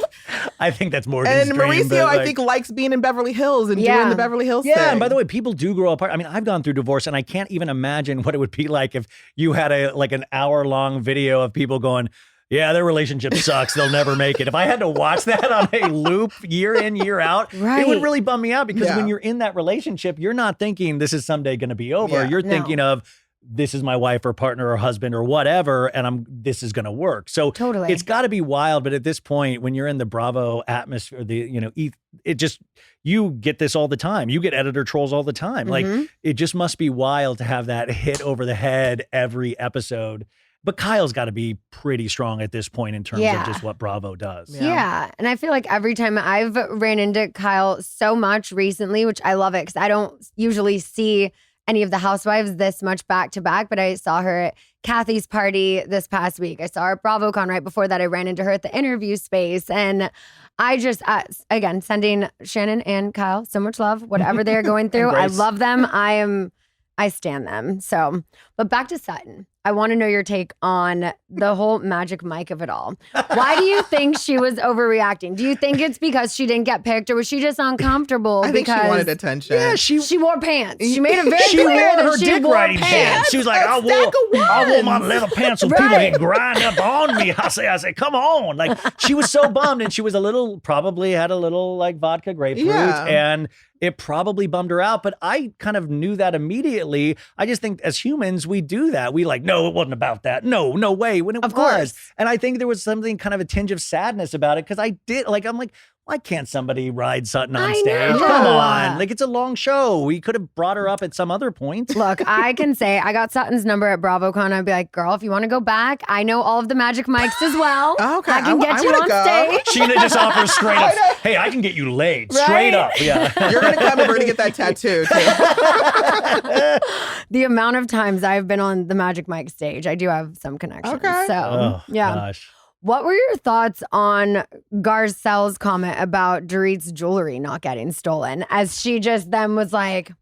[SPEAKER 3] I think that's Morgan's
[SPEAKER 4] and
[SPEAKER 3] dream,
[SPEAKER 4] Mauricio, I think, likes being in Beverly Hills and doing the Beverly Hills thing.
[SPEAKER 3] Yeah, and by the way, people do grow apart. I mean, I've gone through divorce, and I can't even imagine what it would be like if you had an hour-long video of people going, yeah, their relationship sucks, they'll never make it. If I had to watch that on a loop year in, year out, it would really bum me out, because when you're in that relationship, you're not thinking this is someday going to be over. You're thinking of, this is my wife or partner or husband or whatever, and this is going to work. So it's got to be wild. But at this point, when you're in the Bravo atmosphere, it just, you get this all the time. You get editor trolls all the time. Like, it just must be wild to have that hit over the head every episode. But Kyle's got to be pretty strong at this point in terms of just what Bravo does.
[SPEAKER 2] Yeah. And I feel like every time I've ran into Kyle so much recently, which I love it because I don't usually see any of the housewives this much back to back, but I saw her at Kathy's party this past week. I saw her at BravoCon right before that. I ran into her at the interview space. And I just, again, sending Shannon and Kyle so much love, whatever they're going through. I love them. I stand them. So, but back to Sutton. I want to know your take on the whole Magic Mike of it all. Why do you think she was overreacting? Do you think it's because she didn't get picked, or was she just uncomfortable?
[SPEAKER 4] I think she wanted attention.
[SPEAKER 3] Yeah,
[SPEAKER 2] she wore pants. She made it very
[SPEAKER 3] she
[SPEAKER 2] clear
[SPEAKER 3] wore
[SPEAKER 2] that
[SPEAKER 3] her
[SPEAKER 2] she
[SPEAKER 3] dick
[SPEAKER 2] wore
[SPEAKER 3] riding pants. She was like, I wore my leather pants so people ain't grind up on me. I say, come on. Like, she was so bummed, and she was probably had a little like vodka grapefruit, and it probably bummed her out, but I kind of knew that immediately. I just think as humans, we do that. We like, no, it wasn't about that. No way. When it was.
[SPEAKER 2] Course.
[SPEAKER 3] And I think there was something kind of a tinge of sadness about it because I'm like, why can't somebody ride Sutton on stage?
[SPEAKER 2] Know.
[SPEAKER 3] Come on. Like, it's a long show. We could have brought her up at some other point.
[SPEAKER 2] Look, I can say I got Sutton's number at BravoCon. I'd be like, girl, if you want to go back, I know all of the Magic Mics as well.
[SPEAKER 4] Okay.
[SPEAKER 2] I can get you on stage.
[SPEAKER 3] Scheana just offers straight up, hey, I can get you laid. Straight up. Yeah.
[SPEAKER 4] You're going to come over to get that tattoo, too.
[SPEAKER 2] The amount of times I've been on the Magic Mike stage, I do have some connections.
[SPEAKER 4] Okay.
[SPEAKER 2] So,
[SPEAKER 3] Gosh.
[SPEAKER 2] What were your thoughts on Garcelle's comment about Dorit's jewelry not getting stolen? As she just then was like,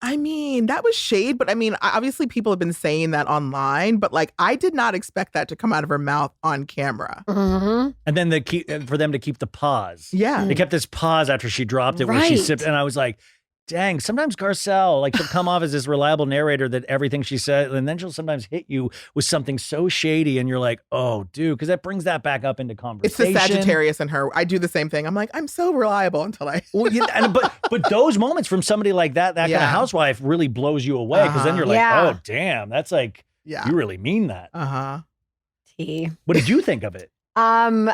[SPEAKER 4] I mean, that was shade, but I mean, obviously people have been saying that online, but like, I did not expect that to come out of her mouth on camera.
[SPEAKER 2] Mm-hmm.
[SPEAKER 3] And then for them to keep the pause.
[SPEAKER 4] Yeah.
[SPEAKER 3] They kept this pause after she dropped it where she sipped, and I was like, dang, sometimes Garcelle, like, she'll come off as this reliable narrator that everything she said, and then she'll sometimes hit you with something so shady, and you're like, oh, dude, because that brings that back up into conversation.
[SPEAKER 4] It's the Sagittarius in her. I do the same thing. I'm like, I'm so reliable until I...
[SPEAKER 3] Well, but those moments from somebody like that kind of housewife really blows you away, because then you're like, oh, damn, that's like, you really mean that. What did you think of it?
[SPEAKER 2] I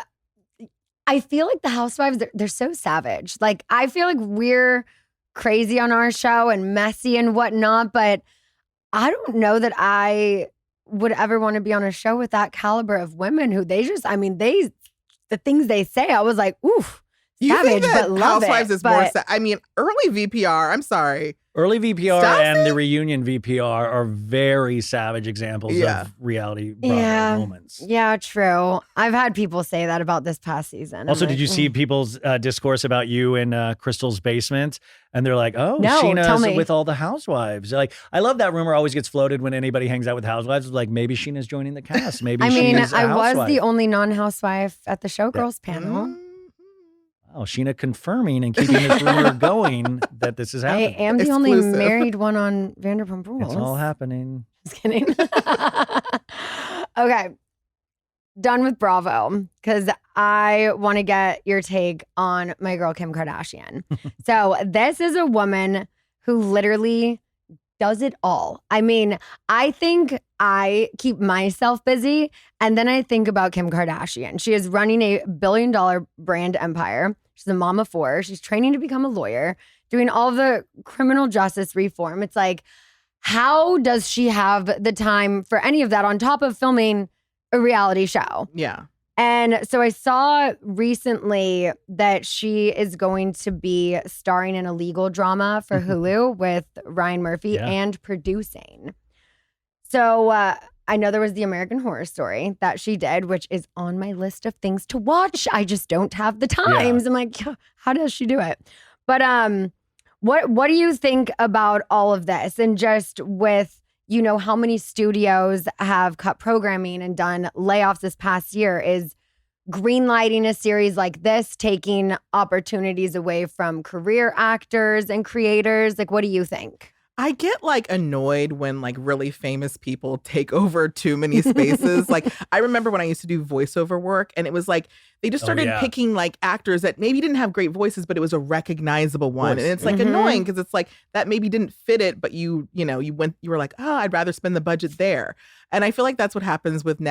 [SPEAKER 2] feel like the housewives, they're so savage. Like, I feel like we're crazy on our show and messy and whatnot, but I don't know that I would ever want to be on a show with that caliber of women who the things they say, I was like, oof, savage, but love
[SPEAKER 4] Housewives
[SPEAKER 2] it.
[SPEAKER 4] Is more I mean, early VPR, I'm sorry.
[SPEAKER 3] Early VPR and the reunion VPR are very savage examples of reality Bravo moments.
[SPEAKER 2] Yeah, true. I've had people say that about this past season.
[SPEAKER 3] Also, did you see people's discourse about you in Crystal's basement? And they're like, oh,
[SPEAKER 2] no,
[SPEAKER 3] Scheana's with all the housewives. Like, I love that rumor always gets floated when anybody hangs out with housewives. Like, maybe Scheana's joining the cast. Maybe Scheana's a housewife.
[SPEAKER 2] Was the only non-housewife at the Showgirls panel.
[SPEAKER 3] Oh, Scheana confirming and keeping this rumor going that this is happening.
[SPEAKER 2] I am the only married one on Vanderpump Rules.
[SPEAKER 3] It's all happening.
[SPEAKER 2] Just kidding. Okay. Done with Bravo, because I want to get your take on my girl, Kim Kardashian. So this is a woman who literally does it all. I mean, I think I keep myself busy, and then I think about Kim Kardashian. She is running a $1 billion brand empire. She's a mom of 4. She's training to become a lawyer, doing all the criminal justice reform. It's like, how does she have the time for any of that on top of filming a reality show?
[SPEAKER 4] Yeah.
[SPEAKER 2] And so I saw recently that she is going to be starring in a legal drama for Hulu with Ryan Murphy and producing. So I know there was the American Horror Story that she did, which is on my list of things to watch. I just don't have the times. Yeah. I'm like, how does she do it? But what do you think about all of this? And just with, you know, how many studios have cut programming and done layoffs this past year, is greenlighting a series like this taking opportunities away from career actors and creators? Like, what do you think?
[SPEAKER 4] I get like annoyed when like really famous people take over too many spaces. Like, I remember when I used to do voiceover work, and it was like They just started picking like actors that maybe didn't have great voices, but it was a recognizable one. And it's like annoying because it's like that maybe didn't fit it, but you were like, oh, I'd rather spend the budget there. And I feel like that's what happens with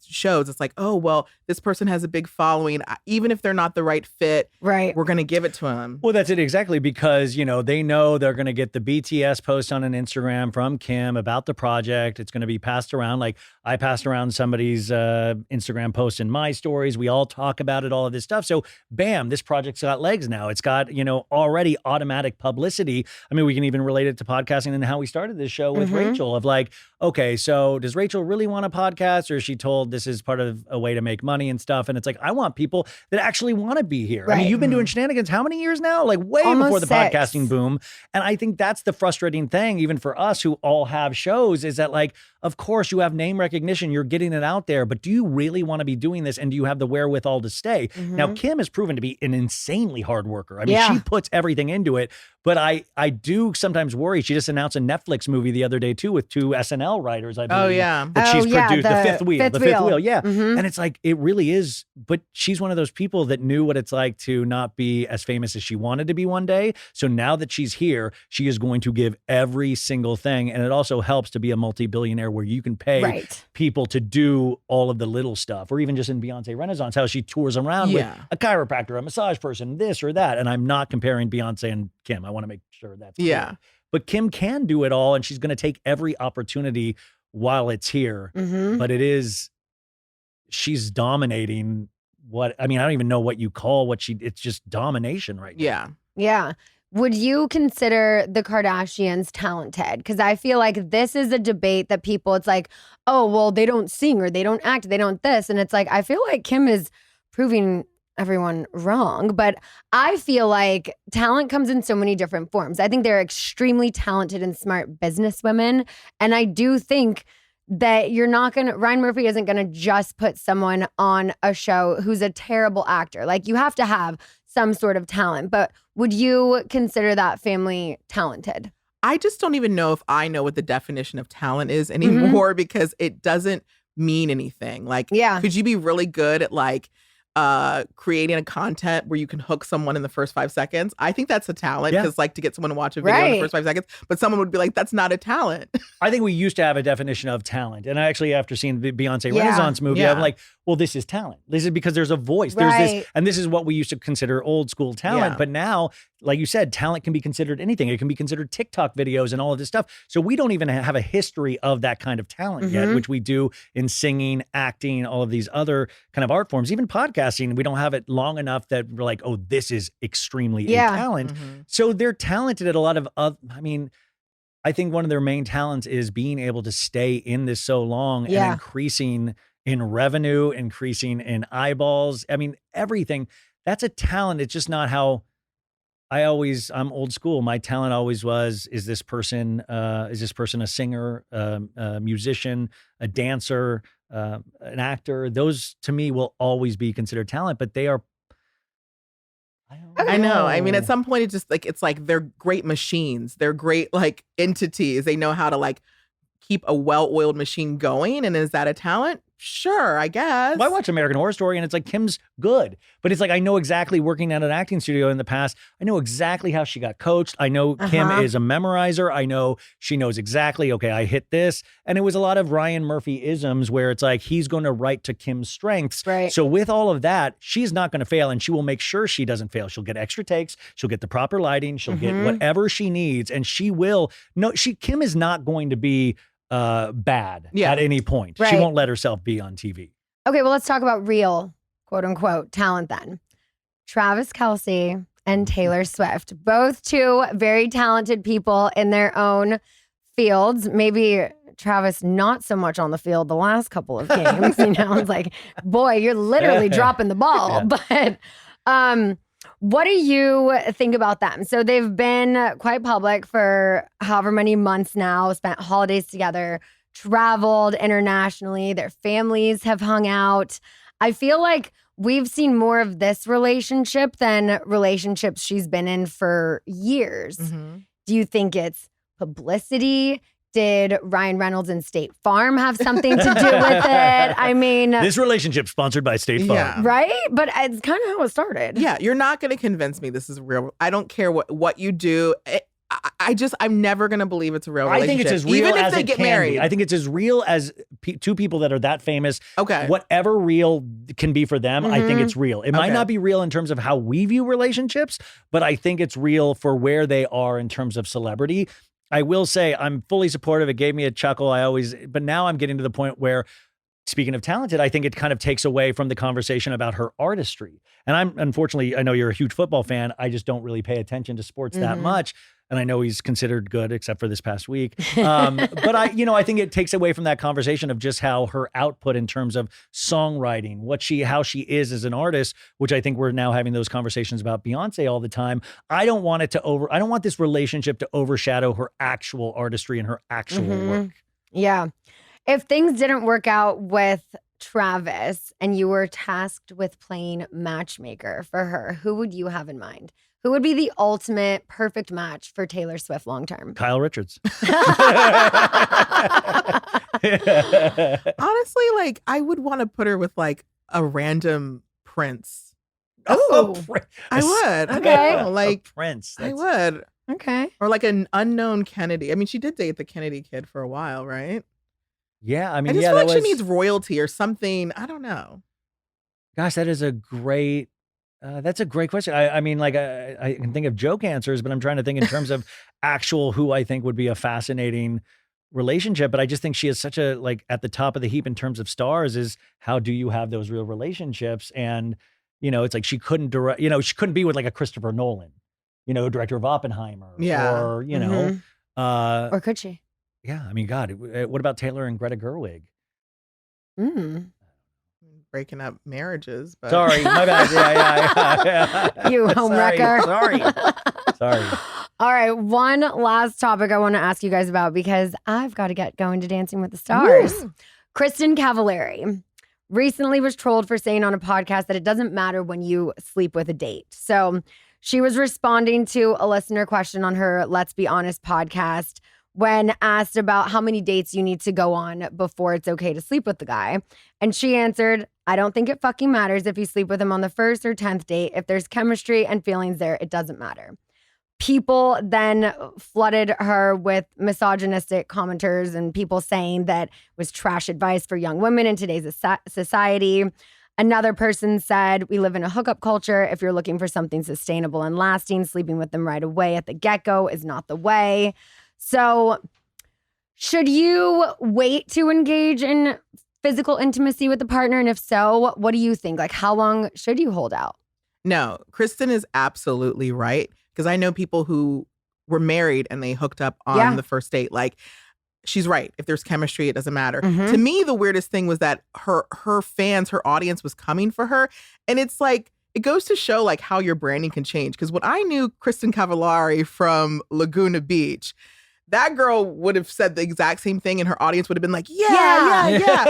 [SPEAKER 4] shows. It's like, oh, well, this person has a big following. Even if they're not the right fit, we're going to give it to them.
[SPEAKER 3] Well, that's it exactly, because, they know they're going to get the BTS post on an Instagram from Kim about the project. It's going to be passed around. Like I passed around somebody's Instagram post in my stories. We all talk about it, all of this stuff. So bam, this project's got legs now. It's got, already automatic publicity. I mean, we can even relate it to podcasting and how we started this show with Rachel of like, okay, so does Rachel really want a podcast, or is she told this is part of a way to make money and stuff? And it's like, I want people that actually want to be here. Right. I mean, you've been doing Scheananigans how many years now? Like way
[SPEAKER 2] Almost
[SPEAKER 3] before the
[SPEAKER 2] 6.
[SPEAKER 3] podcasting boom. And I think that's the frustrating thing, even for us who all have shows, is that like, of course you have name recognition, you're getting it out there, but do you really want to be doing this? And do you have the wherewithal to stay? Now, Kim has proven to be an insanely hard worker. I mean, she puts everything into it, but I do sometimes worry. She just announced a Netflix movie the other day too with 2 SNL writers, I believe. That she's produced, the fifth wheel. Yeah. And it's like, it really is, but she's one of those people that knew what it's like to not be as famous as she wanted to be one day. So now that she's here, she is going to give every single thing. And it also helps to be a multi-billionaire where you can pay people to do all of the little stuff, or even just in Beyonce Renaissance, how she tours around with a chiropractor, a massage person, this or that. And I'm not comparing Beyonce and Kim. I want to make sure that's clear. But Kim can do it all, and she's going to take every opportunity while it's here. But she's dominating I don't even know what you call it's just domination right now.
[SPEAKER 2] Yeah. Would you consider the Kardashians talented? Because I feel like this is a debate that it's like, oh, well, they don't sing or they don't act, they don't this. And it's like, I feel like Kim is proving everyone wrong, but I feel like talent comes in so many different forms. I think they're extremely talented and smart businesswomen. And I do think that Ryan Murphy isn't going to just put someone on a show who's a terrible actor. Like, you have to have some sort of talent. But would you consider that family talented?
[SPEAKER 4] I just don't even know if I know what the definition of talent is anymore, because it doesn't mean anything. Like, could you be really good at like creating a content where you can hook someone in the first 5 seconds? I think that's a talent, because like to get someone to watch a video in the first 5 seconds, but someone would be like, that's not a talent.
[SPEAKER 3] I think we used to have a definition of talent. And actually, after seeing the Beyonce Renaissance movie, I'm like, well, this is talent. This is because there's a voice. There's this, and this is what we used to consider old school talent. But now, like you said, talent can be considered anything. It can be considered TikTok videos and all of this stuff. So we don't even have a history of that kind of talent yet, which we do in singing, acting, all of these other kind of art forms, even podcasting. We don't have it long enough that we're like, oh, this is extremely a talent. So they're talented at a lot of I think one of their main talents is being able to stay in this so long and increasing in revenue, increasing in eyeballs. I mean, everything. That's a talent. It's just not how I'm old school. My talent always was, is this person a singer, a musician, a dancer, an actor? Those to me will always be considered talent, but they are,
[SPEAKER 4] I know. I mean, at some point it's like they're great machines. They're great like entities. They know how to like keep a well-oiled machine going. And is that a talent? Sure, I guess.
[SPEAKER 3] Well, I watch American Horror Story and it's like, Kim's good. But it's like, I know exactly, working at an acting studio in the past, I know exactly how she got coached. I know Kim is a memorizer. I know she knows exactly, okay, I hit this. And it was a lot of Ryan Murphy isms where it's like, he's going to write to Kim's strengths.
[SPEAKER 2] Right.
[SPEAKER 3] So with all of that, she's not going to fail, and she will make sure she doesn't fail. She'll get extra takes. She'll get the proper lighting. She'll get whatever she needs. And Kim is not going to be bad at any point. She won't let herself be on TV.
[SPEAKER 2] Okay, well, let's talk about real, quote unquote, talent then. Travis Kelce and Taylor Swift, both 2 very talented people in their own fields. Maybe Travis not so much on the field the last couple of games. It's like, boy, you're literally dropping the ball. But what do you think about them? So they've been quite public for however many months now, spent holidays together, traveled internationally. Their families have hung out. I feel like we've seen more of this relationship than relationships she's been in for years. Do you think it's publicity? Did Ryan Reynolds and State Farm have something to do with it? I mean,
[SPEAKER 3] this relationship sponsored by State Farm.
[SPEAKER 4] Yeah.
[SPEAKER 2] Right? But it's kind of how it started.
[SPEAKER 4] Yeah, you're not going to convince me this is real. I don't care what you do. I'm never going to believe it's a real relationship.
[SPEAKER 3] I think it's as real
[SPEAKER 4] Even if
[SPEAKER 3] as
[SPEAKER 4] they
[SPEAKER 3] it
[SPEAKER 4] get
[SPEAKER 3] can
[SPEAKER 4] married.
[SPEAKER 3] be. I think it's as real as two people that are that famous.
[SPEAKER 4] Okay.
[SPEAKER 3] Whatever real can be for them, I think it's real. It might
[SPEAKER 4] Okay.
[SPEAKER 3] not be real in terms of how we view relationships, but I think it's real for where they are in terms of celebrity. I will say I'm fully supportive. It gave me a chuckle. But now I'm getting to the point where, speaking of talented, I think it kind of takes away from the conversation about her artistry. And unfortunately, I know you're a huge football fan. I just don't really pay attention to sports that much. And I know he's considered good, except for this past week. But I think it takes away from that conversation of just how her output in terms of songwriting, how she is as an artist, which I think we're now having those conversations about Beyonce all the time. I don't want this relationship to overshadow her actual artistry and her actual work.
[SPEAKER 2] Yeah. If things didn't work out with Travis and you were tasked with playing matchmaker for her, who would you have in mind? Who would be the ultimate perfect match for Taylor Swift long term?
[SPEAKER 3] Kyle Richards.
[SPEAKER 4] Honestly, like I would want to put her with like a random prince.
[SPEAKER 2] Oh,
[SPEAKER 4] I would.
[SPEAKER 2] Okay.
[SPEAKER 4] I don't know, like
[SPEAKER 3] a prince.
[SPEAKER 4] I would.
[SPEAKER 2] okay.
[SPEAKER 4] Or like an unknown Kennedy. I mean, she did date the Kennedy kid for a while, right?
[SPEAKER 3] Yeah, I mean,
[SPEAKER 4] I just
[SPEAKER 3] yeah,
[SPEAKER 4] feel
[SPEAKER 3] that
[SPEAKER 4] like
[SPEAKER 3] was.
[SPEAKER 4] she needs royalty or something. I don't know.
[SPEAKER 3] Gosh, that is a great. That's a great question. I mean, like I can think of joke answers, but I'm trying to think in terms of actual who I think would be a fascinating relationship. But I just think she is such a like at the top of the heap in terms of stars. Is how do you have those real relationships? And it's like she couldn't direct. She couldn't be with like a Christopher Nolan, director of Oppenheimer.
[SPEAKER 4] Yeah.
[SPEAKER 3] Or
[SPEAKER 2] Or could she?
[SPEAKER 3] yeah. I mean, God, what about Taylor and Greta Gerwig?
[SPEAKER 4] Breaking up marriages, but
[SPEAKER 3] Sorry, my bad. Yeah.
[SPEAKER 2] You homewrecker.
[SPEAKER 3] Sorry.
[SPEAKER 2] All right. One last topic I want to ask you guys about because I've got to get going to Dancing with the Stars.
[SPEAKER 4] Woo.
[SPEAKER 2] Kristen Cavallari recently was trolled for saying on a podcast that it doesn't matter when you sleep with a date. So she was responding to a listener question on her Let's Be Honest podcast when asked about how many dates you need to go on before it's okay to sleep with the guy. And she answered, I don't think it fucking matters if you sleep with him on the 1st or 10th date. If there's chemistry and feelings there, it doesn't matter. People then flooded her with misogynistic commenters and people saying that it was trash advice for young women in today's society. Another person said, we live in a hookup culture. If you're looking for something sustainable and lasting, sleeping with them right away at the get-go is not the way. So should you wait to engage in physical intimacy with the partner? And if so, what do you think? Like, how long should you hold out?
[SPEAKER 4] No, Kristen is absolutely right. Because I know people who were married and they hooked up on the first date. Like, she's right. If there's chemistry, it doesn't matter. To me, the weirdest thing was that her fans, her audience was coming for her. And it's like, it goes to show like how your branding can change. Because when I knew Kristen Cavallari from Laguna Beach, that girl would have said the exact same thing and her audience would have been like, yeah.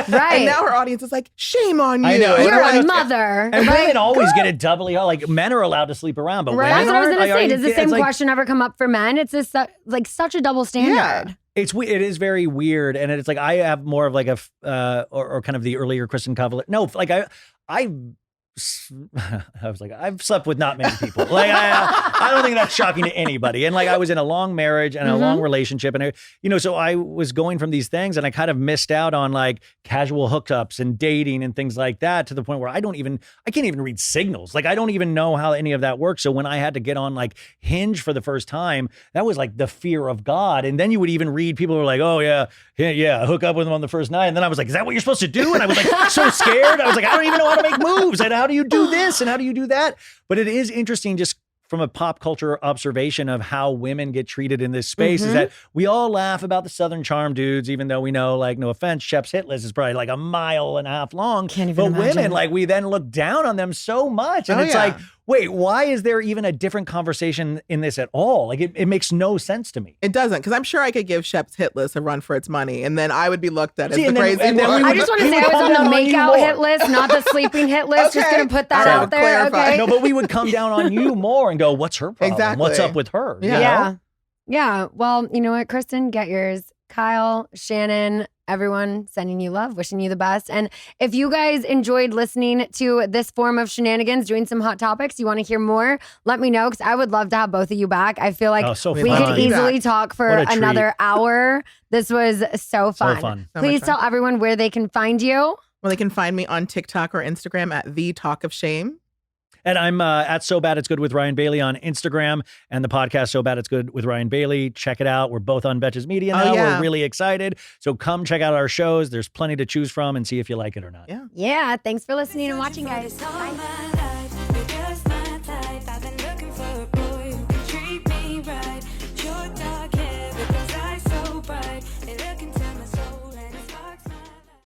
[SPEAKER 2] Right.
[SPEAKER 4] And now her audience is like, shame on you.
[SPEAKER 3] I know.
[SPEAKER 2] You're
[SPEAKER 3] Like,
[SPEAKER 2] a mother.
[SPEAKER 3] And
[SPEAKER 2] right?
[SPEAKER 3] women always get it doubly hard. Like men are allowed to sleep around, but
[SPEAKER 4] Right.
[SPEAKER 3] women
[SPEAKER 2] That's what I was
[SPEAKER 3] aren't.
[SPEAKER 2] going to
[SPEAKER 3] Like,
[SPEAKER 2] say.
[SPEAKER 3] are
[SPEAKER 2] Does
[SPEAKER 3] you-
[SPEAKER 2] the same
[SPEAKER 3] it's like-
[SPEAKER 2] question ever come up for men? It's just like such a double standard.
[SPEAKER 3] It is very weird, and it's like I have more of like a or kind of the earlier Kristen Cavallari. No, like I was like, I've slept with not many people. Like I don't think that's shocking to anybody. And like I was in a long marriage and a long relationship, and so I was going from these things, and I kind of missed out on like casual hookups and dating and things like that to the point where I can't even read signals. Like I don't even know how any of that works. So when I had to get on like Hinge for the first time, that was like the fear of God. And then you would even read people who were like, oh yeah, hook up with them on the first night. And then I was like, is that what you're supposed to do? And I was like so scared. I was like, I don't even know how to make moves. And how do you do this? And how do you do that? But it is interesting just from a pop culture observation of how women get treated in this space is that we all laugh about the Southern Charm dudes, even though we know, like, no offense, Shep's hit list is probably like a mile and a half long.
[SPEAKER 2] Can't even
[SPEAKER 3] but
[SPEAKER 2] imagine.
[SPEAKER 3] women, like, we then look down on them so much. And it's like, wait, why is there even a different conversation in this at all? Like, it makes no sense to me.
[SPEAKER 4] It doesn't, because I'm sure I could give Shep's hit list a run for its money, and then I would be looked at as
[SPEAKER 3] See,
[SPEAKER 4] the
[SPEAKER 3] and then-
[SPEAKER 4] crazy
[SPEAKER 3] and then
[SPEAKER 4] one.
[SPEAKER 3] we
[SPEAKER 2] I
[SPEAKER 3] would-
[SPEAKER 2] just want to
[SPEAKER 3] we
[SPEAKER 2] say
[SPEAKER 3] would
[SPEAKER 2] I was
[SPEAKER 3] come
[SPEAKER 2] on
[SPEAKER 3] down
[SPEAKER 2] the
[SPEAKER 3] on you
[SPEAKER 2] makeout
[SPEAKER 3] more.
[SPEAKER 2] hit list, not the sleeping hit list. Just
[SPEAKER 4] Okay.
[SPEAKER 2] going to put that
[SPEAKER 4] So
[SPEAKER 2] out there.
[SPEAKER 4] clarify.
[SPEAKER 2] Okay.
[SPEAKER 3] No, but we would come down on you more and go, what's her problem?
[SPEAKER 4] Exactly.
[SPEAKER 3] What's up with her? You know?
[SPEAKER 2] Yeah. Well, you know what, Kristen? Get yours. Kyle, Shannon, everyone, sending you love, wishing you the best. And if you guys enjoyed listening to this form of Scheananigans, doing some hot topics, you want to hear more, let me know, because I would love to have both of you back. I feel like we could easily talk for another hour. This was so fun. Please tell everyone where they can find you.
[SPEAKER 4] Well, they can find me on TikTok or Instagram at The Talk of Shame.
[SPEAKER 3] And I'm at So Bad It's Good with Ryan Bailey on Instagram, and the podcast So Bad It's Good with Ryan Bailey. Check it out. We're both on Betches Media now. We're really excited. So come check out our shows. There's plenty to choose from and see if you like it or not.
[SPEAKER 2] Yeah. Thanks for listening and watching, guys. Bye.